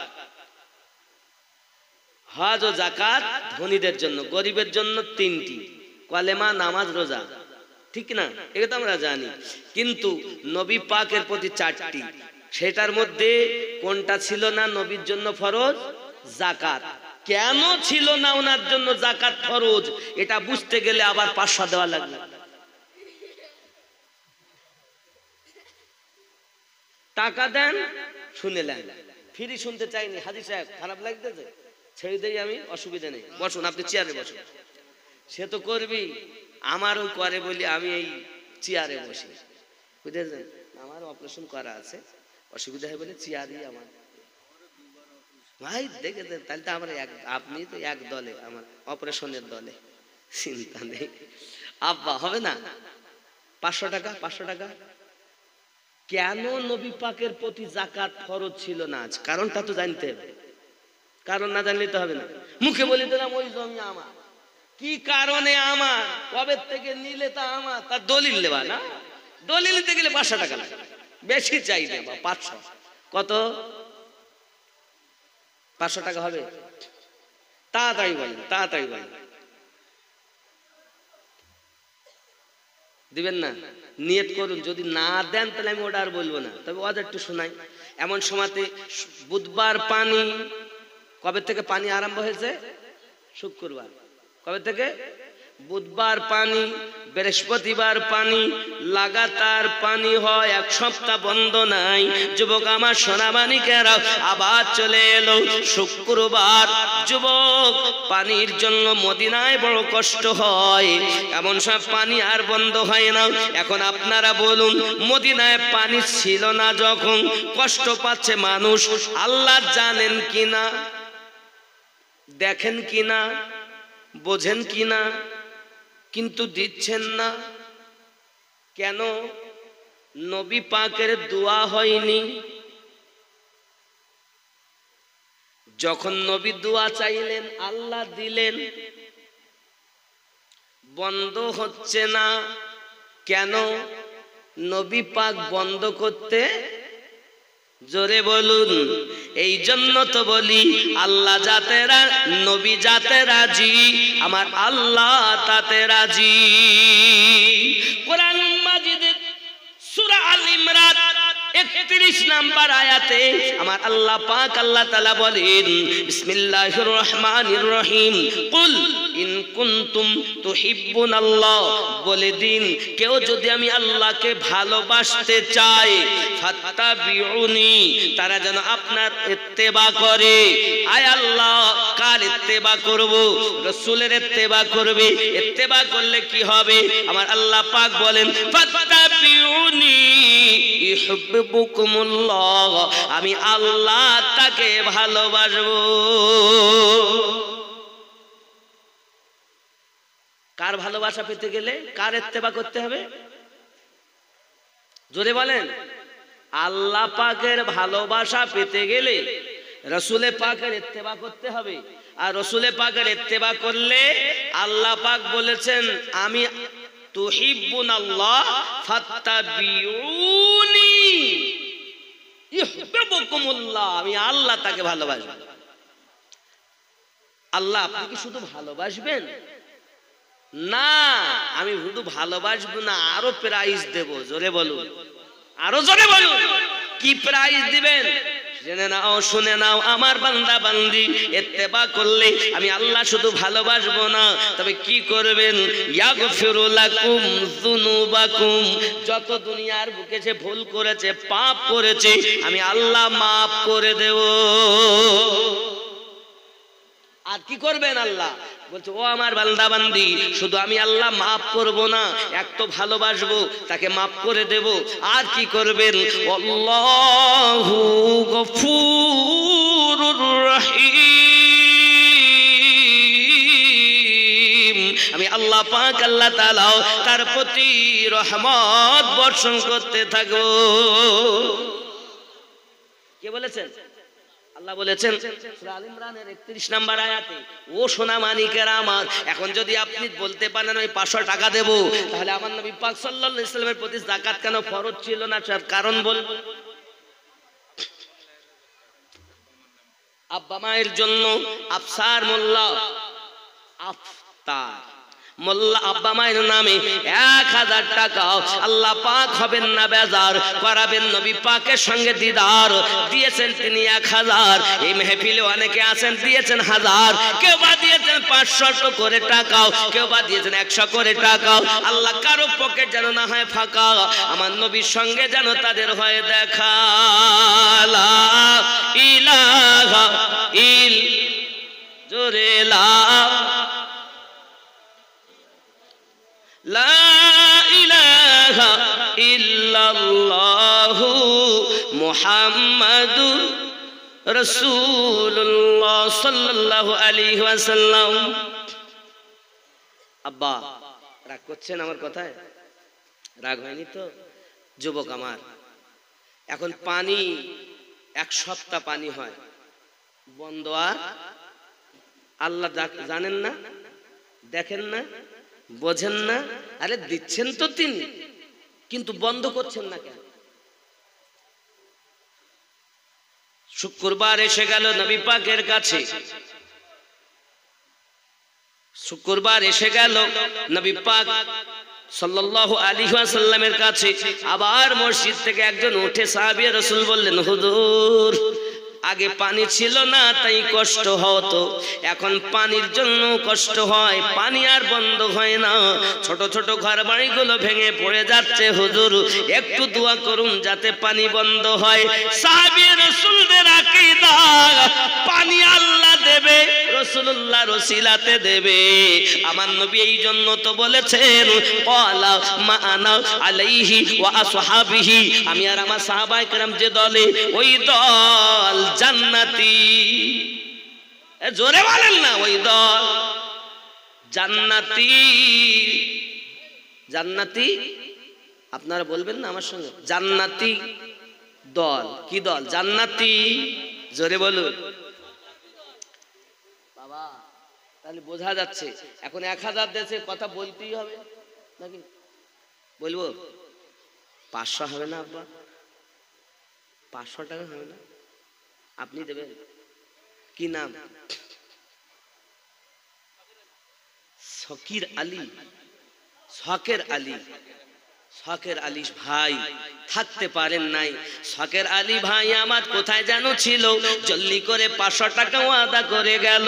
হজ ও যাকাত ধনীদের জন্য, গরিবের জন্য 3টি, কলেমা, নামাজ, রোজা। ঠিক না? এটা তো আমরা জানি। কিন্তু নবী পাকের প্রতি 4টি। সেটার মধ্যে কোনটা ছিল না নবীর জন্য ফরজ? যাকাত। কেন ছিল না ওনার জন্য যাকাত ফরজ এটা বুঝতে গেলে আবার 500 দেওয়া লাগবে। টাকা দেন, শুনে নেন। ফ্রি শুনতে চাইনি। হাজী সাহেব খারাপ লাগতেছে, ছেড়ে দেই আমি, অসুবিধা নেই, বসুন, আপনি চেয়ারে বসুন। সে তো করবি, আমারও করে বলি আমি এই চেয়ারে বসি, বুঝেছেন? আমার অপারেশন করা আছে, অসুবিধা হয় বলে চেয়ারই আমার। ভাই দেখেছেন, তাহলে তো আমার আপনি তো এক দলে, আমার অপারেশনের দলে, চিন্তা নেই। আব্বা হবে না? 500 টাকা, 500 টাকা। কেন নবী পাকের প্রতি যাকাত ফরজ ছিল না? আজ কারণটা তো জানতে হবে। কারণ না জানলে তো হবে না। মুখে বলে দিলাম ওই জমি আমার, কি কারণে আমার, কবে থেকে নিলে তা আমার, তার দলিল নেবা না? দলিল নিতে গেলে 500 টাকা লাগে। বেশি চাই না, 500। কত? 500 টাকা হবে? তাড়াতাড়ি বলেন, তাড়াতাড়ি বলেন। দিবেন না? নিয়ত করুন, যদি না দেন তাহলে আমি ওটা আর বলবো না, তবে ওদের একটু শোনাই। এমন সময়তে বুধবার পানি, কবে থেকে পানি আরম্ভ হয়েছে? শুক্রবার। কবে থেকে? বুধবার পানি, বৃহস্পতিবার পানি, লাগাতার পানি হয়, 1 সপ্তাহ বন্ধ নাই। যুবক আমার সোনামানিকেরা, আবার চলে এলো শুক্রবার। যুবক, পানির জন্য মদিনায় বড় কষ্ট হয়, এমন সব পানি আর বন্ধ হয় না। এখন আপনারা বলুন, মদিনায় পানি ছিল না যখন, কষ্ট পাচ্ছে মানুষ, আল্লাহ জানেন কিনা, দেখেন কিনা, বোঝেন কিনা, কিন্তু দিচ্ছেন না কেন? নবী পাকের দোয়া হয়নি। যখন নবী দোয়া চাইলেন আল্লাহ দিলেন। বন্ধ হচ্ছে না কেন? নবী পাক বন্ধ করতে, জোরে বলুন। এই জন্য তো বলি, আল্লাহ যাতে নবী যাতে রাজি, আমার আল্লাহ তাতে রাজি। কোরআন মাজিদের সূরা আল ইমরান 31 নম্বর আয়াতে আমার আল্লাহ পাক আল্লাহ তাআলা বলেন, বিসমিল্লাহির রহমানির রহিম, কুল ইন কুনতুম তুহিব্বুনাল্লাহ, বলে দিন, কেউ যদি আমি আল্লাহকে ভালোবাসতে চায়, ফাত্তাবিউনি, তারা যেন আপনার ইত্তেবা করে। আয় আল্লাহ, কার ইত্তেবা করব? রাসূলের ইত্তেবা করবে। ইত্তেবা করলে কি হবে? আমার আল্লাহ পাক বলেন, ফাত্তাবিউনি ইউহিব্বুকুমুল্লাহ, আমি আল্লাহ তাকে ভালোবাসবো। কার ভালোবাসা পেতে গেলে কার ইত্তেবা করতে হবে? জোরে বলেন। আল্লাহ পাকের ভালোবাসা পেতে গেলে রাসূলে পাকের ইত্তেবা করতে হবে। আর রাসূলে পাকের ইত্তেবা করলে আল্লাহ পাক বলেছেন, আমি তুহিব্বুনাল্লাহ ফাত্তাবিউনি ইউহিব্বুকুমুল্লাহ, আমি আল্লাহ তাকে ভালোবাসবো। আল্লাহ আপনি কি শুধু ভালোবাসবেন? না, আমি শুধু ভালোবাসবো না, আরো প্রাইজ দেব। জোরে বলুন, আরো জোরে বলুন। কি প্রাইজ দিবেন? জেনে নাও, শুনে নাও আমার বান্দা বান্দি, ইত্তেবা করলে আমি আল্লাহ শুধু ভালোবাসবো না, তবে কি করবেন? ইয়াগফিরু লাকুম যুনুবাকুম, যত দুনিয়ার বুকে সে ভুল করেছে, পাপ করেছে, আমি আল্লাহ মাফ করে দেব। আর কি করবেন? আল্লাহ বলছে, ও আমার বান্দা বান্দি, শুধু আমি আল্লাহ মাফ করব না, এক তো ভালোবাসবো, তাকে মাফ করে দেব। আর কি করবেন? আল্লাহু গফুরুর রহিম, আমি আল্লাহ পাক আল্লাহ তাআলা তার প্রতি রহমত বর্ষণ করতে থাকবো। কে বলেছেন? আল্লাহ বলেছেন সূরা আল ইমরানের 31 নম্বর আয়াতে, ও সোনা মানিকেরা আমার, এখন যদি আপনি বলতে পারেন আমি 500 টাকা দেব, তাহলে আমার নবী পাক সাল্লাল্লাহু আলাইহি ওয়াসাল্লামের প্রতি যাকাত কেন ফরজ ছিল না? কারণ বলবো। আব্বা মায়ের জন্য আফসার মোল্লা, আফতার মোল্লা আব্বা মায়ের নামে 1000 টাকা আল্লাহ পাক হবেন না বেজার, করাবেন নবী পাকের সঙ্গে দিদার। দিয়েছেন তিনি 1000, এই মেহফিলে অনেকে আছেন দিয়েছেন 1000, কেউ বা দিয়েছেন 500 করে টাকাও, কেউ বা দিয়েছেন 100 করে টাকাও। আল্লাহ কারো পকেট যেন না হয় ফাঁকা, আমার নবীর সঙ্গে যেন তাদের হয় দেখা। লা ইলাহা ইল, জোরে লা লা ইলাহা ইল্লাল্লাহু মুহাম্মাদুর রাসূলুল্লাহ সাল্লাল্লাহু আলাইহি ওয়াসাল্লাম। আব্বা রাগ করছেন আমার কথায়? রাগ হয়নি তো? যুবক আমার, এখন পানি 1 সপ্তাহ পানি হয় বন্ধ, আর আল্লাহ জানেন না, দেখেন না, বোঝেন না? আরে দিচ্ছেন তো তিনি, কিন্তু বন্ধ করছেন না কেন? শুক্রবার এসে গেল নবী পাকের কাছে, শুক্রবার এসে গেল নবী পাক সাল্লাল্লাহু আলাইহি ওয়াসাল্লামের কাছে। আবার মসজিদ থেকে একজন উঠে সাহাবী রাসূল বললেন, হুজুর আগে পানি ছিল না তাই কষ্ট হতো, এখন পানির জন্য কষ্ট হয়, পানি আর বন্ধ হয় না, ছোট ছোট ঘর বাড়িগুলো ভেঙে পড়ে যাচ্ছে, হুজুর একটু দোয়া করুন যাতে পানি বন্ধ হয়। সাহাবী রাসূলদের আকীদা পানি আল্লাহ দেবে, রাসূলুল্লাহর ওসিলাতে দেবে। আমার নবী এই জন্য তো বলেছেন ক্বালা মা আনা আলাইহি ওয়া আসহাবিহি, আমি আর আমার সাহাবায়ে কেরাম যে দলে, ওই দল জান্নাতি। জোরে বলেন না, ওই দল জান্নাতি। জান্নাতি আপনারা বলবেন না আমার সঙ্গে, জান্নাতি দল। কি দল? জান্নাতি। জোরে বলুন বাবা, তাহলে বোঝা যাচ্ছে। এখন 1000 দেশে কথা বলতেই হবে নাকি? বলবো 500 হবে না আব্বা? 500 টাকা হবে না? আপনি দেবেন? কি নাম? শকির আলী, শকের আলী। শকের আলী ভাই থাকতে পারেন নাই। শকের আলী ভাই আমার কোথায় যেন ছিল, জলদি করে 500 টাকা ওয়াদা করে গেল।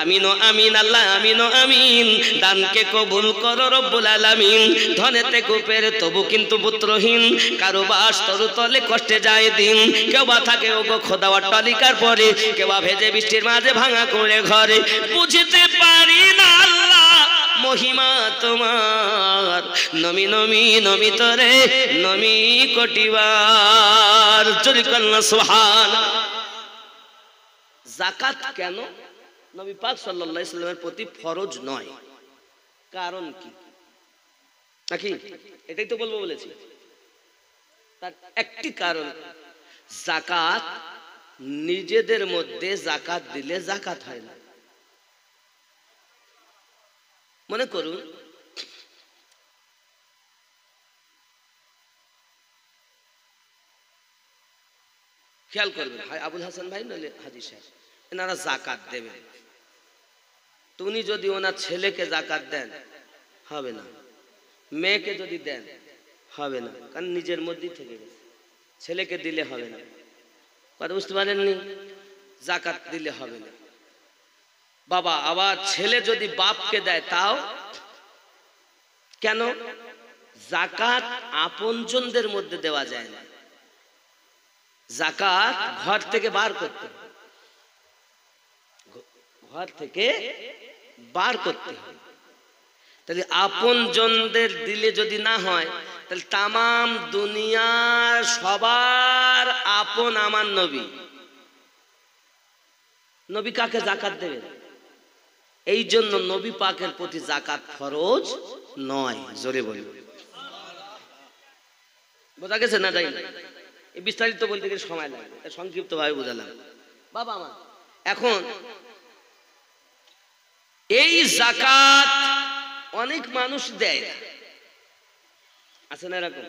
আমিন ও আমিন, আল্লাহ আমিন ও আমিন। দানকে কবুল করো রব্বুল আলামিন। ধনেতে কুপের তবু কিন্তু পুত্রহীন, কারো বাস তরু তলে কষ্টে যায় দিন। কেউ বা থাকে ওগো খোদা অট্টালিকার পরে, কেউ বা ভেজে বৃষ্টির মাঝে ভাঙা করে ঘরে। বুঝতে পারি না আল্লাহ মহিমা তোমার, নমি নমি নমি তরে নমি কোটিবার। জোরে কন্যা সুবহান। যাকাত কেন নবী পাক সাল্লাল্লাহু আলাইহি সাল্লামের প্রতি ফরজ নয়? কারণ কি নাকি? এটাই তো বলবো বলেছি। তার একটি কারণ, যাকাত নিজেদের মধ্যে যাকাত দিলে যাকাত হয় না। মনে করুন খেয়াল করবেন, ভাই আবুল হাসান ভাই নইলে হাজী সাহেব, এনারা যাকাত দেবেন। তো উনি যদি ওনার ছেলেকে যাকাত দেন হবে না, মেয়েকে যদি দেন হবে না, কারণ নিজের মধ্যেই থেকে গেছে। ছেলেকে দিলে হবে না, কথা বুঝতে পারেননি? যাকাত দিলে হবে না। বাবা আবার ছেলে যদি বাপকে দেয় তাও কেন? যাকাত আপনজনদের মধ্যে দেওয়া যায় না, যাকাত ঘর থেকে বার করতে হবে, ঘর থেকে বার করতে হবে। তাহলে আপনজনদের দিলে যদি না হয়, তাহলে তামাম দুনিয়ার সবার আপন আমার নবী। নবী কাকে যাকাত দেবেন? এই জন্য নবী পাকের প্রতি যাকাত ফরজ নয়। জোরে বলি, বোঝা গেছে না? যাই না, এই বিস্তারিত বলতে গেলে সময় লাগে, সংক্ষিপ্ত ভাবে বোঝালাম। বাবা আমার এখন এই যাকাত অনেক মানুষ দেয় না, আছে না এরকম?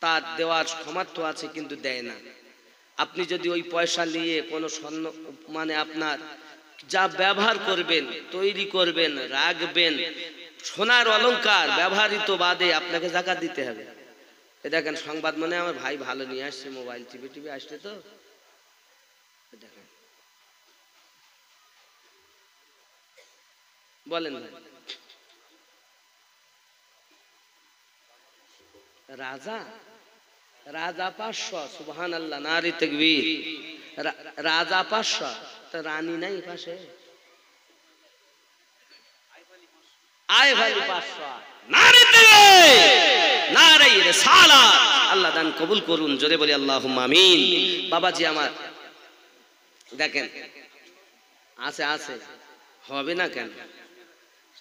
তার দেওয়ার সামর্থ্য আছে কিন্তু দেয় না। আপনি যদি ওই পয়সা নিয়ে কোনো স্বর্ণ মানে আপনার যা ব্যবহার করবেন, তৈরি করবেন, রাখবেন, সোনার অলংকার ব্যবহৃত বাদে আপনাকে যাকাত দিতে হবে। এ দেখেন সংবাদ, মনে আমার ভাই ভালো নিয়ে আসছে, মোবাইল টিভি টিভি আসছে, তো দেখেন বলেন ভাই, রাজা রাজা 500, সুবহানাল্লাহ, নারী তাকবীর। রাজা 500, তো রানী নাই পাশে? আয় ভাই 500, নারী তাকবীর, নারী রিসালাত। আল্লাহ দান কবুল করুন, জোরে বলি আল্লাহুম্মা আমিন। বাবাজি আমার দেখেন আছে আছে, হবে না কেন?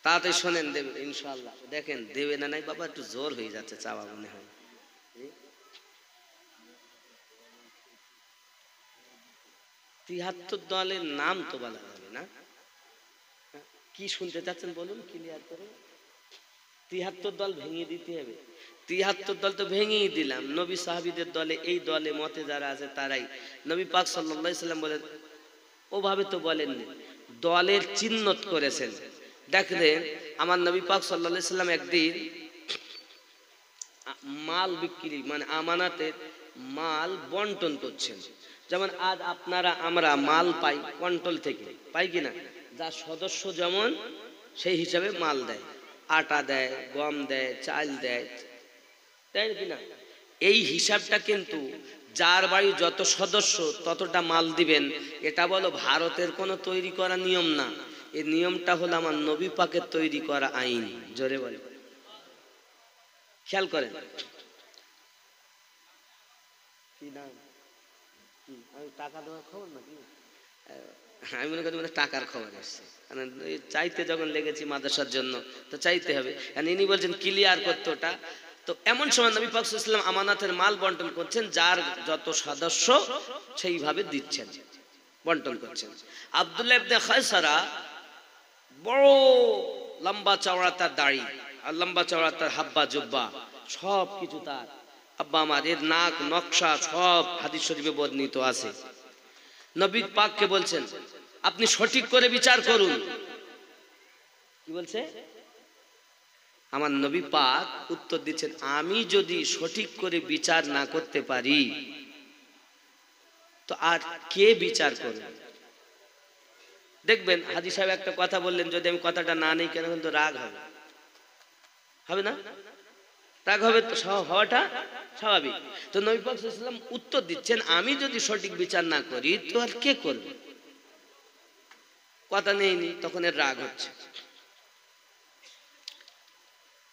তাড়াতাড়ি শোনেন, দেবে ইনশাআল্লাহ। দেখেন দেবে না নাই বাবা, একটু জোর হয়ে যাচ্ছে চাওয়া মনে হয়। 73 দলের নাম তো বলা যাবে না, কি শুনতে চাচ্ছেন বলুন ক্লিয়ার করে? 73 দল ভেঙে দিতে হবে। 73 দল তো ভেঙেই দিলাম। নবী সাহাবীদের দলে, এই দলে মতে যারা আছে তারাই। নবী পাক সাল্লাল্লাহু আলাইহি সাল্লাম বলেন, ওভাবে তো বলেননি, দলের চিহ্নত করেছেন। দেখলেন আমার নবী পাক সাল্লাল্লাহু আলাইহি সাল্লাম একদিন মাল বিক্রি মানে আমানাতের মাল বন্টন করছেন। যেমন আজ আপনারা আমরা মাল পাই কন্ট্রোল থেকে, পাই কিনা? যার সদস্য যেমন সেই হিসাবে মাল দেয়, আটা দেয়, গম দেয়, চাল দেয়, তাই কিনা? এই হিসাবটা কিন্তু যার বাড়ি যত সদস্য ততটা মাল দিবেন, এটা বলো ভারতের কোনো তৈরি করা নিয়ম না। এই নিয়মটা হলো আমার নবী পাকের তৈরি করা আইন। জোরে বলে, খেয়াল করেন। কি নাম? আমি টাকা দেওয়ার খবর নাকি? আমি মনে করি টাকার খবর আসছে, কারণ চাইতে যখন লেগেছি মাদ্রাসার জন্য তো চাইতে হবে। ইনি বলছেন ক্লিয়ার করতে ওটা। তো এমন সময় নবী পাক সাল্লাল্লাহু আলাইহি ওয়াসাল্লাম আমানাতের মাল বন্টন করছেন, যার যত সদস্য সেইভাবে দিচ্ছেন, বন্টন করছেন। আব্দুল্লাহ ইবনে খায়সারা বড় লম্বা চওড়া তার দাড়ি আর লম্বা চওড়া তার হাব্বা জুব্বা, সব কিছু তার। আব্বা আমার এর নাক নকশা সব হাদিস শরীফে বর্ণিত আছে। নবী পাককে বলছেন আপনি সঠিক করে বিচার করুন। কি বলছে? আমার নবী পাক উত্তর দিচ্ছেন, আমি যদি সঠিক করে বিচার না করতে পারি তো আর কে বিচার করবে? দেখবেন হাজী সাহেব একটা কথা বললেন, যদি আমি কথাটা না নেই কেন কিন্তু রাগ হবে, হবে না? রাগ হবে তো, হওয়াটা স্বাভাবিক। তো নবী পাক সাল্লাল্লাহু আলাইহি ওয়াসাল্লাম উত্তর দিচ্ছেন, আমি যদি সঠিক বিচার না করি তো আর কে করবে? কথা নেইনি, তখন এর রাগ হচ্ছে।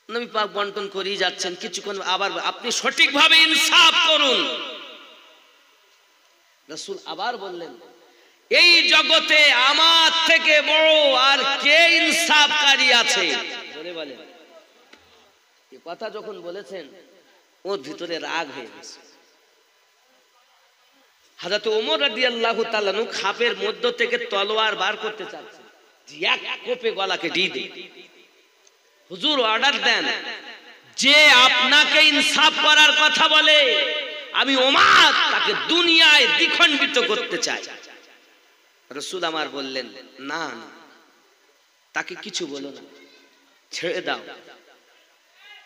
নবী পাক বন্টন করেই যাচ্ছেন, কিছুক্ষণ আবার আপনি সঠিকভাবে ইনসাফ করুন। রাসূল আবার বললেন, এই জগতে আমার থেকে বড় আর কে ইনসাফকারী আছে? বলে বলেন। এই কথা যখন বলেছেন ওর ভিতরে রাগ হয়ে গেছে। হযরত ওমর রাদিয়াল্লাহু তাআলা আনহু খাপের মধ্য থেকে তলোয়ার বার করতে চাচ্ছেন, এক কোপে গলাকে দিয়ে দেন। হুজুর অর্ডার দেন, যে আপনাকে ইনসাফ করার কথা বলে আমি ওমর তাকে দুনিয়ায় দ্বিখণ্ডিত করতে চাই। রাসূল আমার বললেন, না না, তাকে কিছু বলো না, ছেড়ে দাও,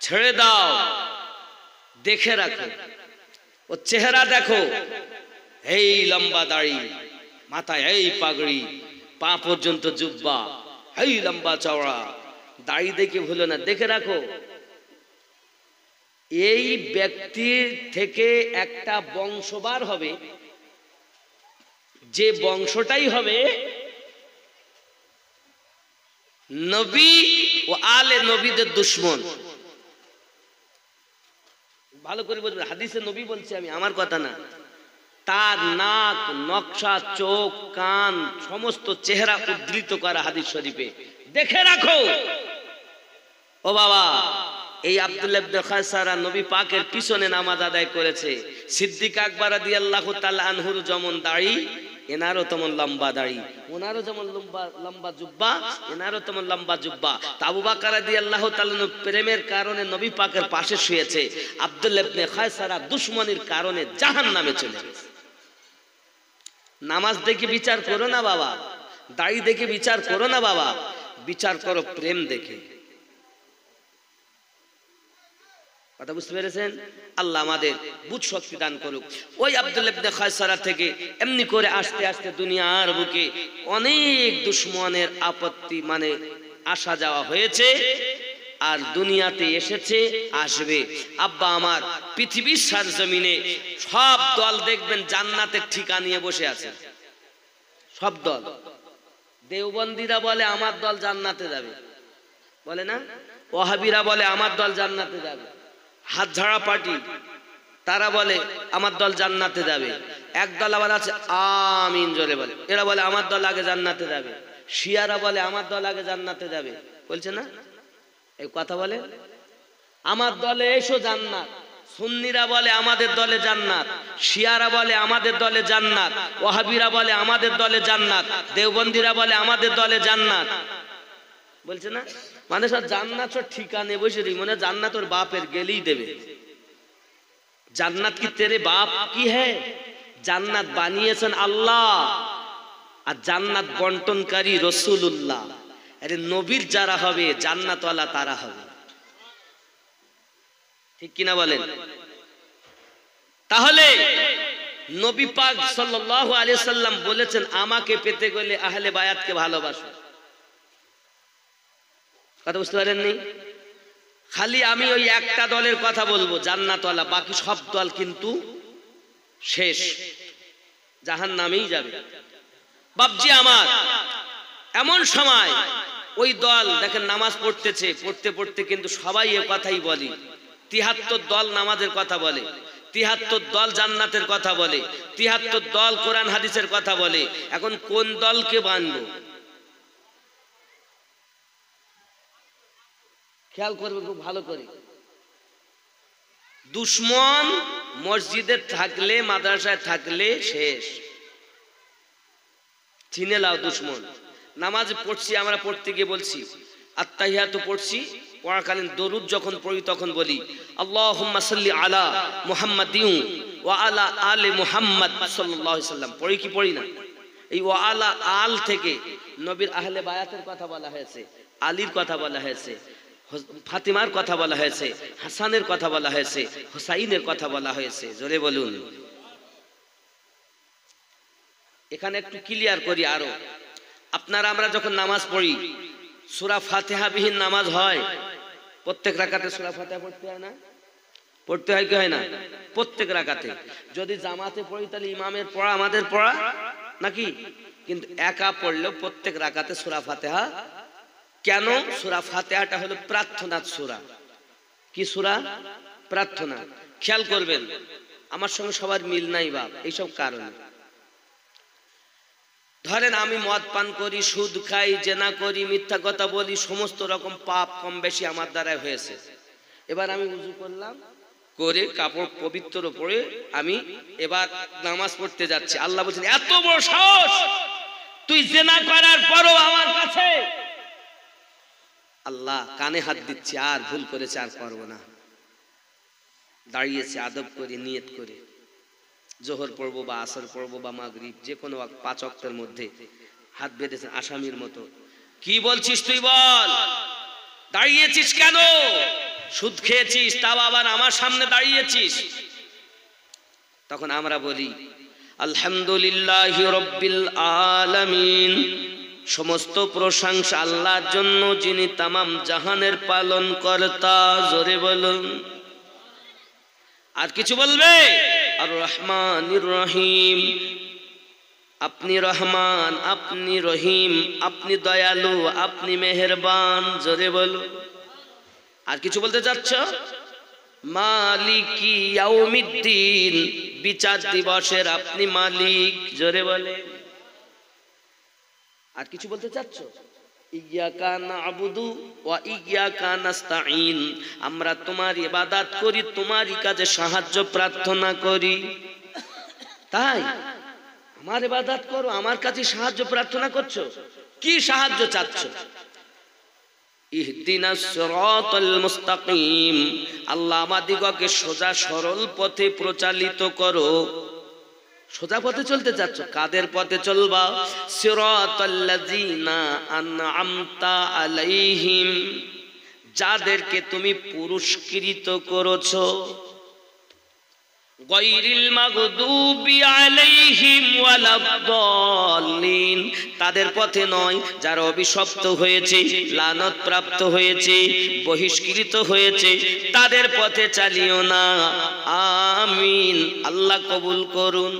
ছেড়ে দাও, দেখে রাখো ও চেহারা দেখো, এই লম্বা দাড়ি, মাথায় এই পাগড়ি, পা পর্যন্ত জুব্বা, এই লম্বা চওড়া দাড়ি দেখে ভুলো না, দেখে রাখো। এই ব্যক্তির থেকে একটা বংশবার হবে, যে বংশটাই হবে নবী ও আলে নবীদের দুশমন। ভালো করে বুঝবেন, হাদিসে নবী বলছে, আমি আমার কথা না। তার নাক নকশা, চোখ, কান, সমস্ত চেহারা উদ্ধৃত করা হাদিস শরীফে, দেখে রাখো। ও বাবা, এই আব্দুল্লাহ ইবনে খায়সারা নবী পাকের পিছনে নামাজ আদায় করেছে। সিদ্দিক আকবর রাদিয়াল্লাহু তাআলা আনহুর যেমন দাড়ি, এনারও তেমন লম্বা দাড়ি, ওনারও যেমন লম্বা জুব্বা, এনারও তেমন লম্বা জুব্বা। আবু বকর রাদিয়াল্লাহু তাআলা প্রেমের কারণে নবী পাকের পাশে শুয়েছে, আব্দুল্লাহ ইবনে খায়সারা দুশমনির কারণে জাহান্নামে চলে গেছে। নামাজ দেখে বিচার করো না বাবা, দাড়ি দেখে বিচার করো না বাবা, বিচার করো প্রেম দেখে। কথা বুঝতে পেরেছেন? আল্লাহ আমাদের বুঝ শক্তি দান করুক। ওই আব্দুল্লাহ ইবনে খায়সারা থেকে এমনি করে আস্তে আস্তে দুনিয়ার বুকে অনেক দুশমনের আপত্তি মানে আসা যাওয়া হয়েছে, আর দুনিয়াতে এসেছে, আসবে। আব্বা আমার পৃথিবীর সারজমিনে সব দল দেখবেন জান্নাতের ঠিকা নিয়ে বসে আছে, সব দল। দেওবন্দিরা বলে আমার দল জান্নাতে যাবে, বলে না? ওয়াহাবিরা বলে আমার দল জান্নাতে যাবে। হাত ঝাড়া পার্টি তারা বলে আমার দল জান্নাতে যাবে। এক দল আবার আছে আমিন জোরে বলে, এরা বলে আমার দল আগে জান্নাতে যাবে। শিয়ারা বলে আমার দল আগে জান্নাতে যাবে, বলছে না? এই কথা বলে আমার দলে এসো জান্নাত। সুন্নিরা বলে আমাদের দলে জান্নাত, শিয়ারা বলে আমাদের দলে জান্নাত, ওয়াহাবিরা বলে আমাদের দলে জান্নাত, দেওবন্দিরা বলে আমাদের দলে জান্নাত, বলছে না? মানে সব জান্নাত সব ঠিকানে বসে রি মানে জান্নাত ওর বাপের গেলেই দেবে। জান্নাত কি তেরে বাপ কি হ্যায়? জান্নাত বানিয়েছেন আল্লাহ, আর জান্নাত বন্টনকারী রাসূলুল্লাহ। আরে নবীর যারা হবে জান্নাতওয়ালা তারা হবে, ঠিক কিনা বলেন? তাহলে নবী পাক সাল্লাল্লাহু আলাইহি সাল্লাম বলেছেন আমাকে পেতে গেলে আহলে বায়াতকে ভালোবাসো। কথা বুঝতে পারেননি? খালি আমি ওই একটা দলের কথা বলবো জান্নাতওয়ালা, বাকি সব দল কিন্তু শেষ, জাহান্নামেই যাবে। বাপজি আমার, এমন সময় ওই দল দেখেন নামাজ পড়তেছে, পড়তে পড়তে কিন্তু সবাই এ কথাই বলে, ৭৩ দল নামাজের কথা বলে, ৭৩ দল জান্নাতের কথা বলে, ৭৩ দল কোরআন হাদিসের কথা বলে। এখন কোন দলকে বানবো? খেয়াল করবে খুব ভালো করে। দুশ্মন মসজিদে থাকলে মাদ্রাসায় থাকলে শেষ, চিনে লাও দুশ্মন। নামাজ পড়ছি আমরা, পড়তে গিয়ে বলছি আত্তাহিয়াতু পড়ছি, পড়াকালীন দরুদ যখন পড়ি তখন বলি আল্লাহুম্মা সাল্লি আলা মুহাম্মাদিন ওয়া আলা আলি মুহাম্মাদ সাল্লাল্লাহু আলাইহি সাল্লাম। পড়ি কি পড়ি না? এই ওয়া আলা আল থেকে নবীর আহলে বায়াতের কথা বলা হয়েছে, আলীর কথা বলা হয়েছে, ফাতিমার কথা বলা হয়েছে, হাসানের কথা বলা হয়েছে, হুসাইনের কথা বলা হয়েছে। জোরে বলুন। এখানে একটু ক্লিয়ার করি আরো, আপনারা আমরা যখন নামাজ পড়ি সূরা ফাতিহা বিহীন নামাজ হয়? প্রত্যেক রাকাতে সূরা ফাতিহা পড়তে হয় না? পড়তে হয় কি হয় না? প্রত্যেক রাকাতে। যদি জামাতে পড়ি তাহলে ইমামের পড়া আমাদের পড়া নাকি? কিন্তু একা পড়লেও প্রত্যেক রাকাতে সূরা ফাতিহা। কেন? সূরা ফাতিহাটা হলো প্রার্থনার সূরা। কি সূরা? প্রার্থনা। খেয়াল করবেন, আমার সঙ্গে সবার মিল নাই বাপ এইসব কারণে। ধরেন আমি মদ পান করি, সুদ খাই, জেনা করি, মিথ্যা কথা বলি, সমস্ত রকম পাপ কম বেশি আমার দ্বারা হয়েছে। এবার আমি উযু করলাম, করে কাপড় পবিত্র পরে আমি এবার নামাজ পড়তে যাচ্ছি। আল্লাহ বলছেন এত বড় সাহস তুই জেনা করার পরও আমার কাছে। আল্লাহ কানে হাত দিচ্ছে, আর ভুল করেছে আর করব না। দাঁড়িয়েছে আদব করে, নিয়ত করে, জোহর পড়বো বা আসর পড়বো বা মাগরিব, যে কোনো ৫ ওয়াক্তের মধ্যে হাত বেঁধেছেন আসামির মতো। কি বলছিস তুই বল? দাঁড়িয়েছিস কেন? সুদ খেয়েছিস, তাও আবার আমার সামনে দাঁড়িয়েছিস। তখন আমরা বলি আলহামদুলিল্লাহি রাব্বিল আলামিন, সমস্ত প্রশংসা আল্লাহর জন্য যিনি তামাম জাহানের পালন কর্তা। জোরে বলুন। আর কিছু বলবে? আর রহমানির রহিম, আপনি রহমান, আপনি রহিম, আপনি দয়ালু, আপনি মেহেরবান। জোরে বলো। আর কিছু বলতে চাচ্ছ? মালিকি ইয়াউমিদ্দিন, বিচার দিবসের আপনি মালিক। জোরে বলে। আর কিছু বলতে চাচ্ছ? ইয়াকা না'বুদু ওয়া ইয়াকা নাস্তাঈন, আমরা তোমার ইবাদত করি, তোমারই কাছে সাহায্য প্রার্থনা করি। তাই আমার ইবাদত করো, আমার কাছে সাহায্য প্রার্থনা করছো, কি সাহায্য চাচ্ছ? ইহদিনাস সিরাতাল মুস্তাকিম, আল্লাহ আমাদিগকে সোজা সরল পথে প্রচালিত করো। সোজা পথে চলতে চাচ্ছ, কাদের পথে চলবা? সিরাতাল্লাযিনা আন'আমতা আলাইহিম, যাদেরকে তুমি পুরস্কৃত করেছো। গায়রিল মাগদুবি আলাইহিম ওয়ালাদ-দাল্লিন, তাদের পথে নয় যারা অভিশপ্ত হয়েছে, লানত প্রাপ্ত হয়েছে, বহিষ্কৃত হয়েছে, তাদের পথে চালিও না। আমিন। আল্লাহ কবুল করুন।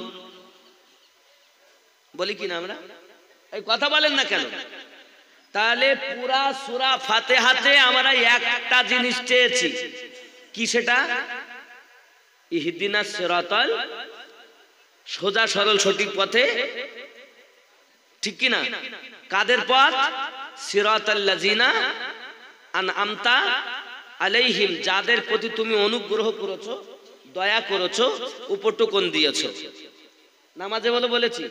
বলি কি না আমরা? এই কথা বলেন না কেন? তাহলে পুরা সূরা ফাতিহাতে আমরা একটা জিনিস চেয়েছি, কি সেটা? ইহদিনাস সিরাতাল, সোজা সরল সঠিক পথে, ঠিক কি না? কাদের পথ? সিরাতাল্লাযিনা আন'আমতা আলাইহিম, যাদের প্রতি তুমি অনুগ্রহ করেছো, দয়া করেছো, উপটকন দিয়েছো। নামাজে বলেছি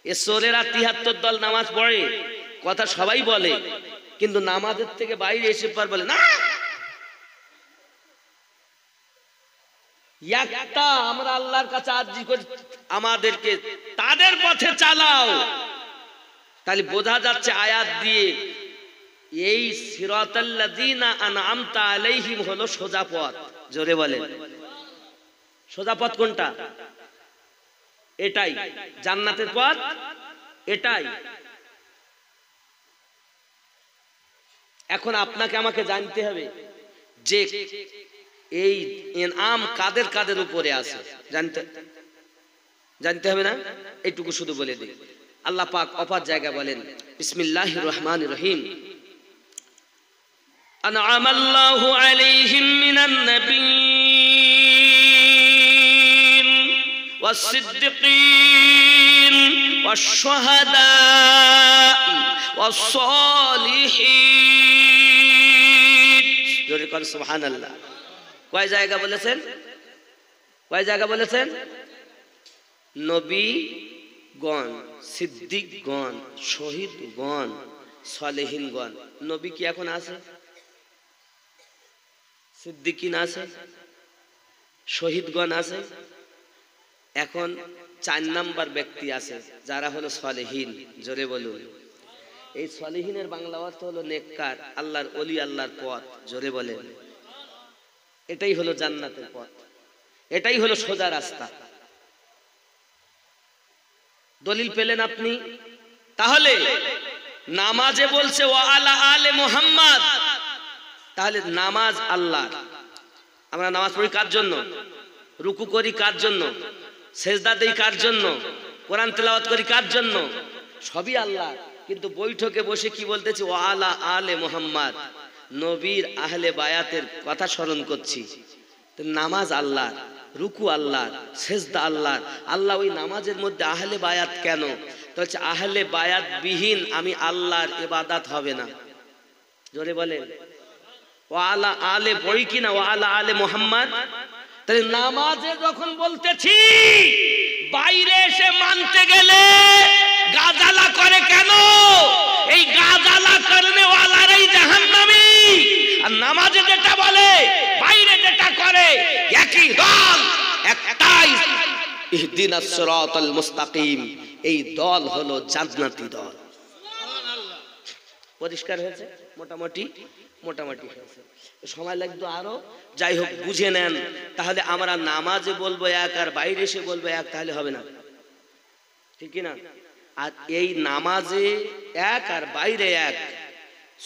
এ সোরেরা ৭৩ দল নামাজ পড়ে, কথা সবাই বলে, কিন্তু নামাজের থেকে বাইরে এসে পর বলে না, একটা আমরা আল্লাহর কাছে আরজি করি আমাদেরকে তাদের পথে চালাও। তাহলে বোঝা যাচ্ছে আয়াত দিয়ে এই সিরাতাল্লাযীনা আনআমতা আলাইহিম হলো সোজা পথ। জোরে বলেন সোজা পথ কোনটা? এটাই জান্নাতের পথ, এটাই। এখন আপনাকে আমাকে জানতে হবে যে এই ইনআম কাদের কাদের উপরে আছে, জানতে হবে না? এইটুকু শুধু বলে দিই। আল্লাহ পাক অপার জায়গা বলেন বিসমিল্লাহির রহমানির রহিম, আনআমাল্লাহু আলাইহিম মিনান নাবিয়্যিন ওয়াস-সিদ্দিকিন ওয়াশ-শুহাদা ওয়াস-সালিহিন। জোরে করে সুবহানাল্লাহ। কয় জায়গা বলেছেন? কয় জায়গা বলেছেন? নবীগণ, সিদ্দিকগণ, শহীদগণ, সালেহিনগণ। নবী কি এখন আছে? সিদ্দিকিন আছে, শহীদগণ আছে। এখন 4 নাম্বার ব্যক্তি আছে যারা হলো সালেহিন। জোরে বলুন। এই সালেহিনের বাংলা অর্থ হলো নেককার, আল্লাহর ওলি, আল্লাহর পথ। জোরে বলেন। এটাই হলো জান্নাতের পথ, এটাই হলো সোজা রাস্তা। দলিল পেলেন আপনি? তাহলে নামাজে বলছে ওয়া আলা আলে মুহাম্মদ, তাহলে নামাজ আল্লাহর। আমরা নামাজ পড়ি কার জন্য? রুকু করি কার জন্য? সেজদা দেই কার জন্য? কোরআন তেলাওয়াত করি কার জন্য? সবই আল্লাহ। কিন্তু বৈঠকে বসে কি বলতেছি? ওয়া আলা আলে মুহাম্মদ, নবীর আহলে বায়াতের কথা স্মরণ করছি। নামাজ আল্লাহর, রুকু আল্লাহর, সেজদা আল্লাহর। আল্লাহ ওই নামাজের মধ্যে আহলে বায়াত কেন? তো হচ্ছে আহলে বায়াত বিহীন আমি আল্লাহর ইবাদত হবে না। জোরে বলেন। ওয়া আলা আলে পড়ি কিনা ওয়া আলা আলে মুহাম্মদ। তাহলে নামাজে যখন বলতেছি বাইরে এসে মানতে গেলে গাজালা করে কেন? এই গাজালা করনে ওয়ালারাই জাহান্নামী। আর নামাজে যেটা বলে বাইরে যেটা করে একই দল, একটাই। ইহদিনাস সিরাতাল মুস্তাকিম, এই দল হলো জান্নাতি দল। পরিষ্কার হয়েছে? মোটামুটি হয়েছে। সময় লাগতো আরো, যাই হোক বুঝে নেন। তাহলে আমরা নামাজে বলবো এক আর বাইরে এসে বলবো এক, তাহলে হবে না, ঠিক না? আর এই নামাজে এক আর বাইরে এক,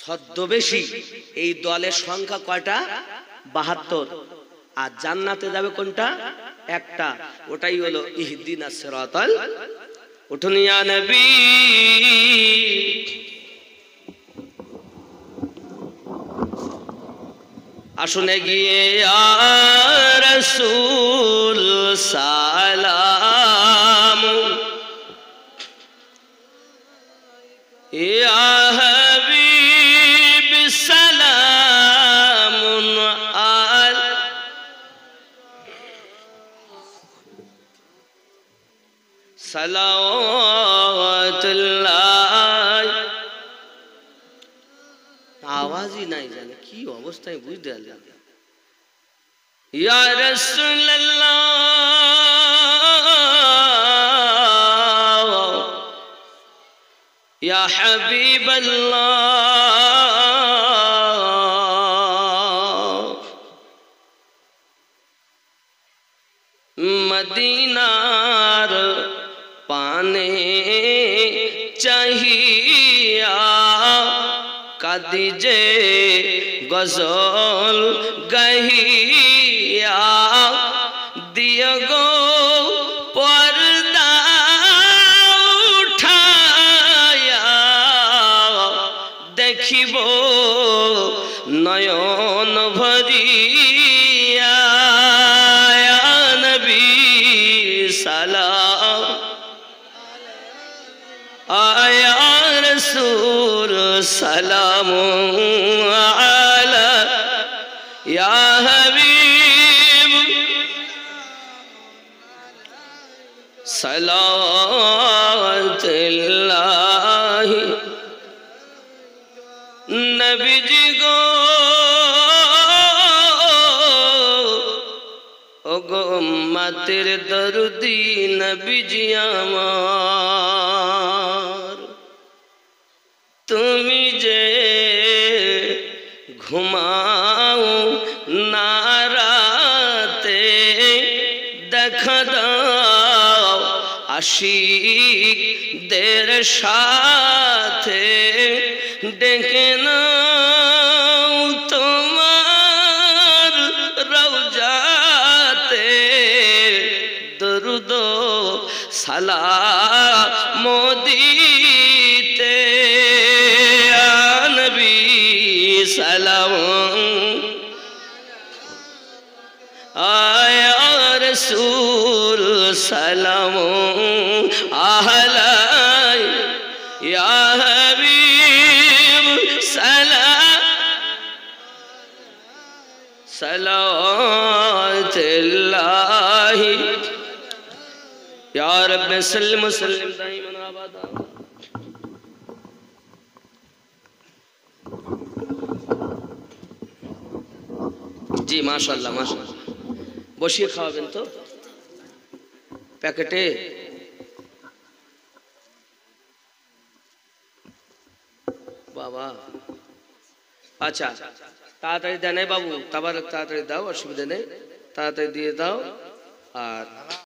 ছদ্মবেশী এই দলের সংখ্যা কয়টা? 72। আর জান্নাতে যাবে কোনটা? একটা, ওটাই হলো ইহদিনাস সিরাতাল। উঠুন ইয়া নবী। আসুনে গিয়ে ইয়া রাসূল সালাম, ইয়া হাবিব সালামুন আল। সালাওয়াতুল্লাহ। আওয়াজই নাই, জানে কি অবস্থায়, বুঝতে পারলাম। ইয়া রাসূলুল্লাহ, ইয়া হাবিবাল্লাহ, মদিনার পানে চাহিয়া কাদিজে গজল গহিয়া দিয় গো পর্দা উঠায়া, দেখিব নয়ন ভরিয়া। নবী সালাম, আয়া রাসূল সালাম আলা, ইয়া হাবিব সালাওয়াতুল্লাহি নবীজি গো ও গো উম্মতের দরদি নবীজি আমার তুমি যে ঘুমাও না রাতে দেখা দাও আশিকদের সাথে ডেকে নাও তোমার রওজাতে দরুদ সালাম দিতে আ নবী সালাম आया रसूल सलाम आहला या हबीब सलाम सलावतुल्लाहि या रब सल्लम सल्लम दाइमन अबदा जी माशाल्लाह माशाल्लाह বসিয়ে খাওয়াবেন তো প্যাকেটে বাবা আচ্ছা তাড়াতাড়ি দেন বাবু তারপর তাড়াতাড়ি দাও অসুবিধা নেই তাড়াতাড়ি দিয়ে দাও আর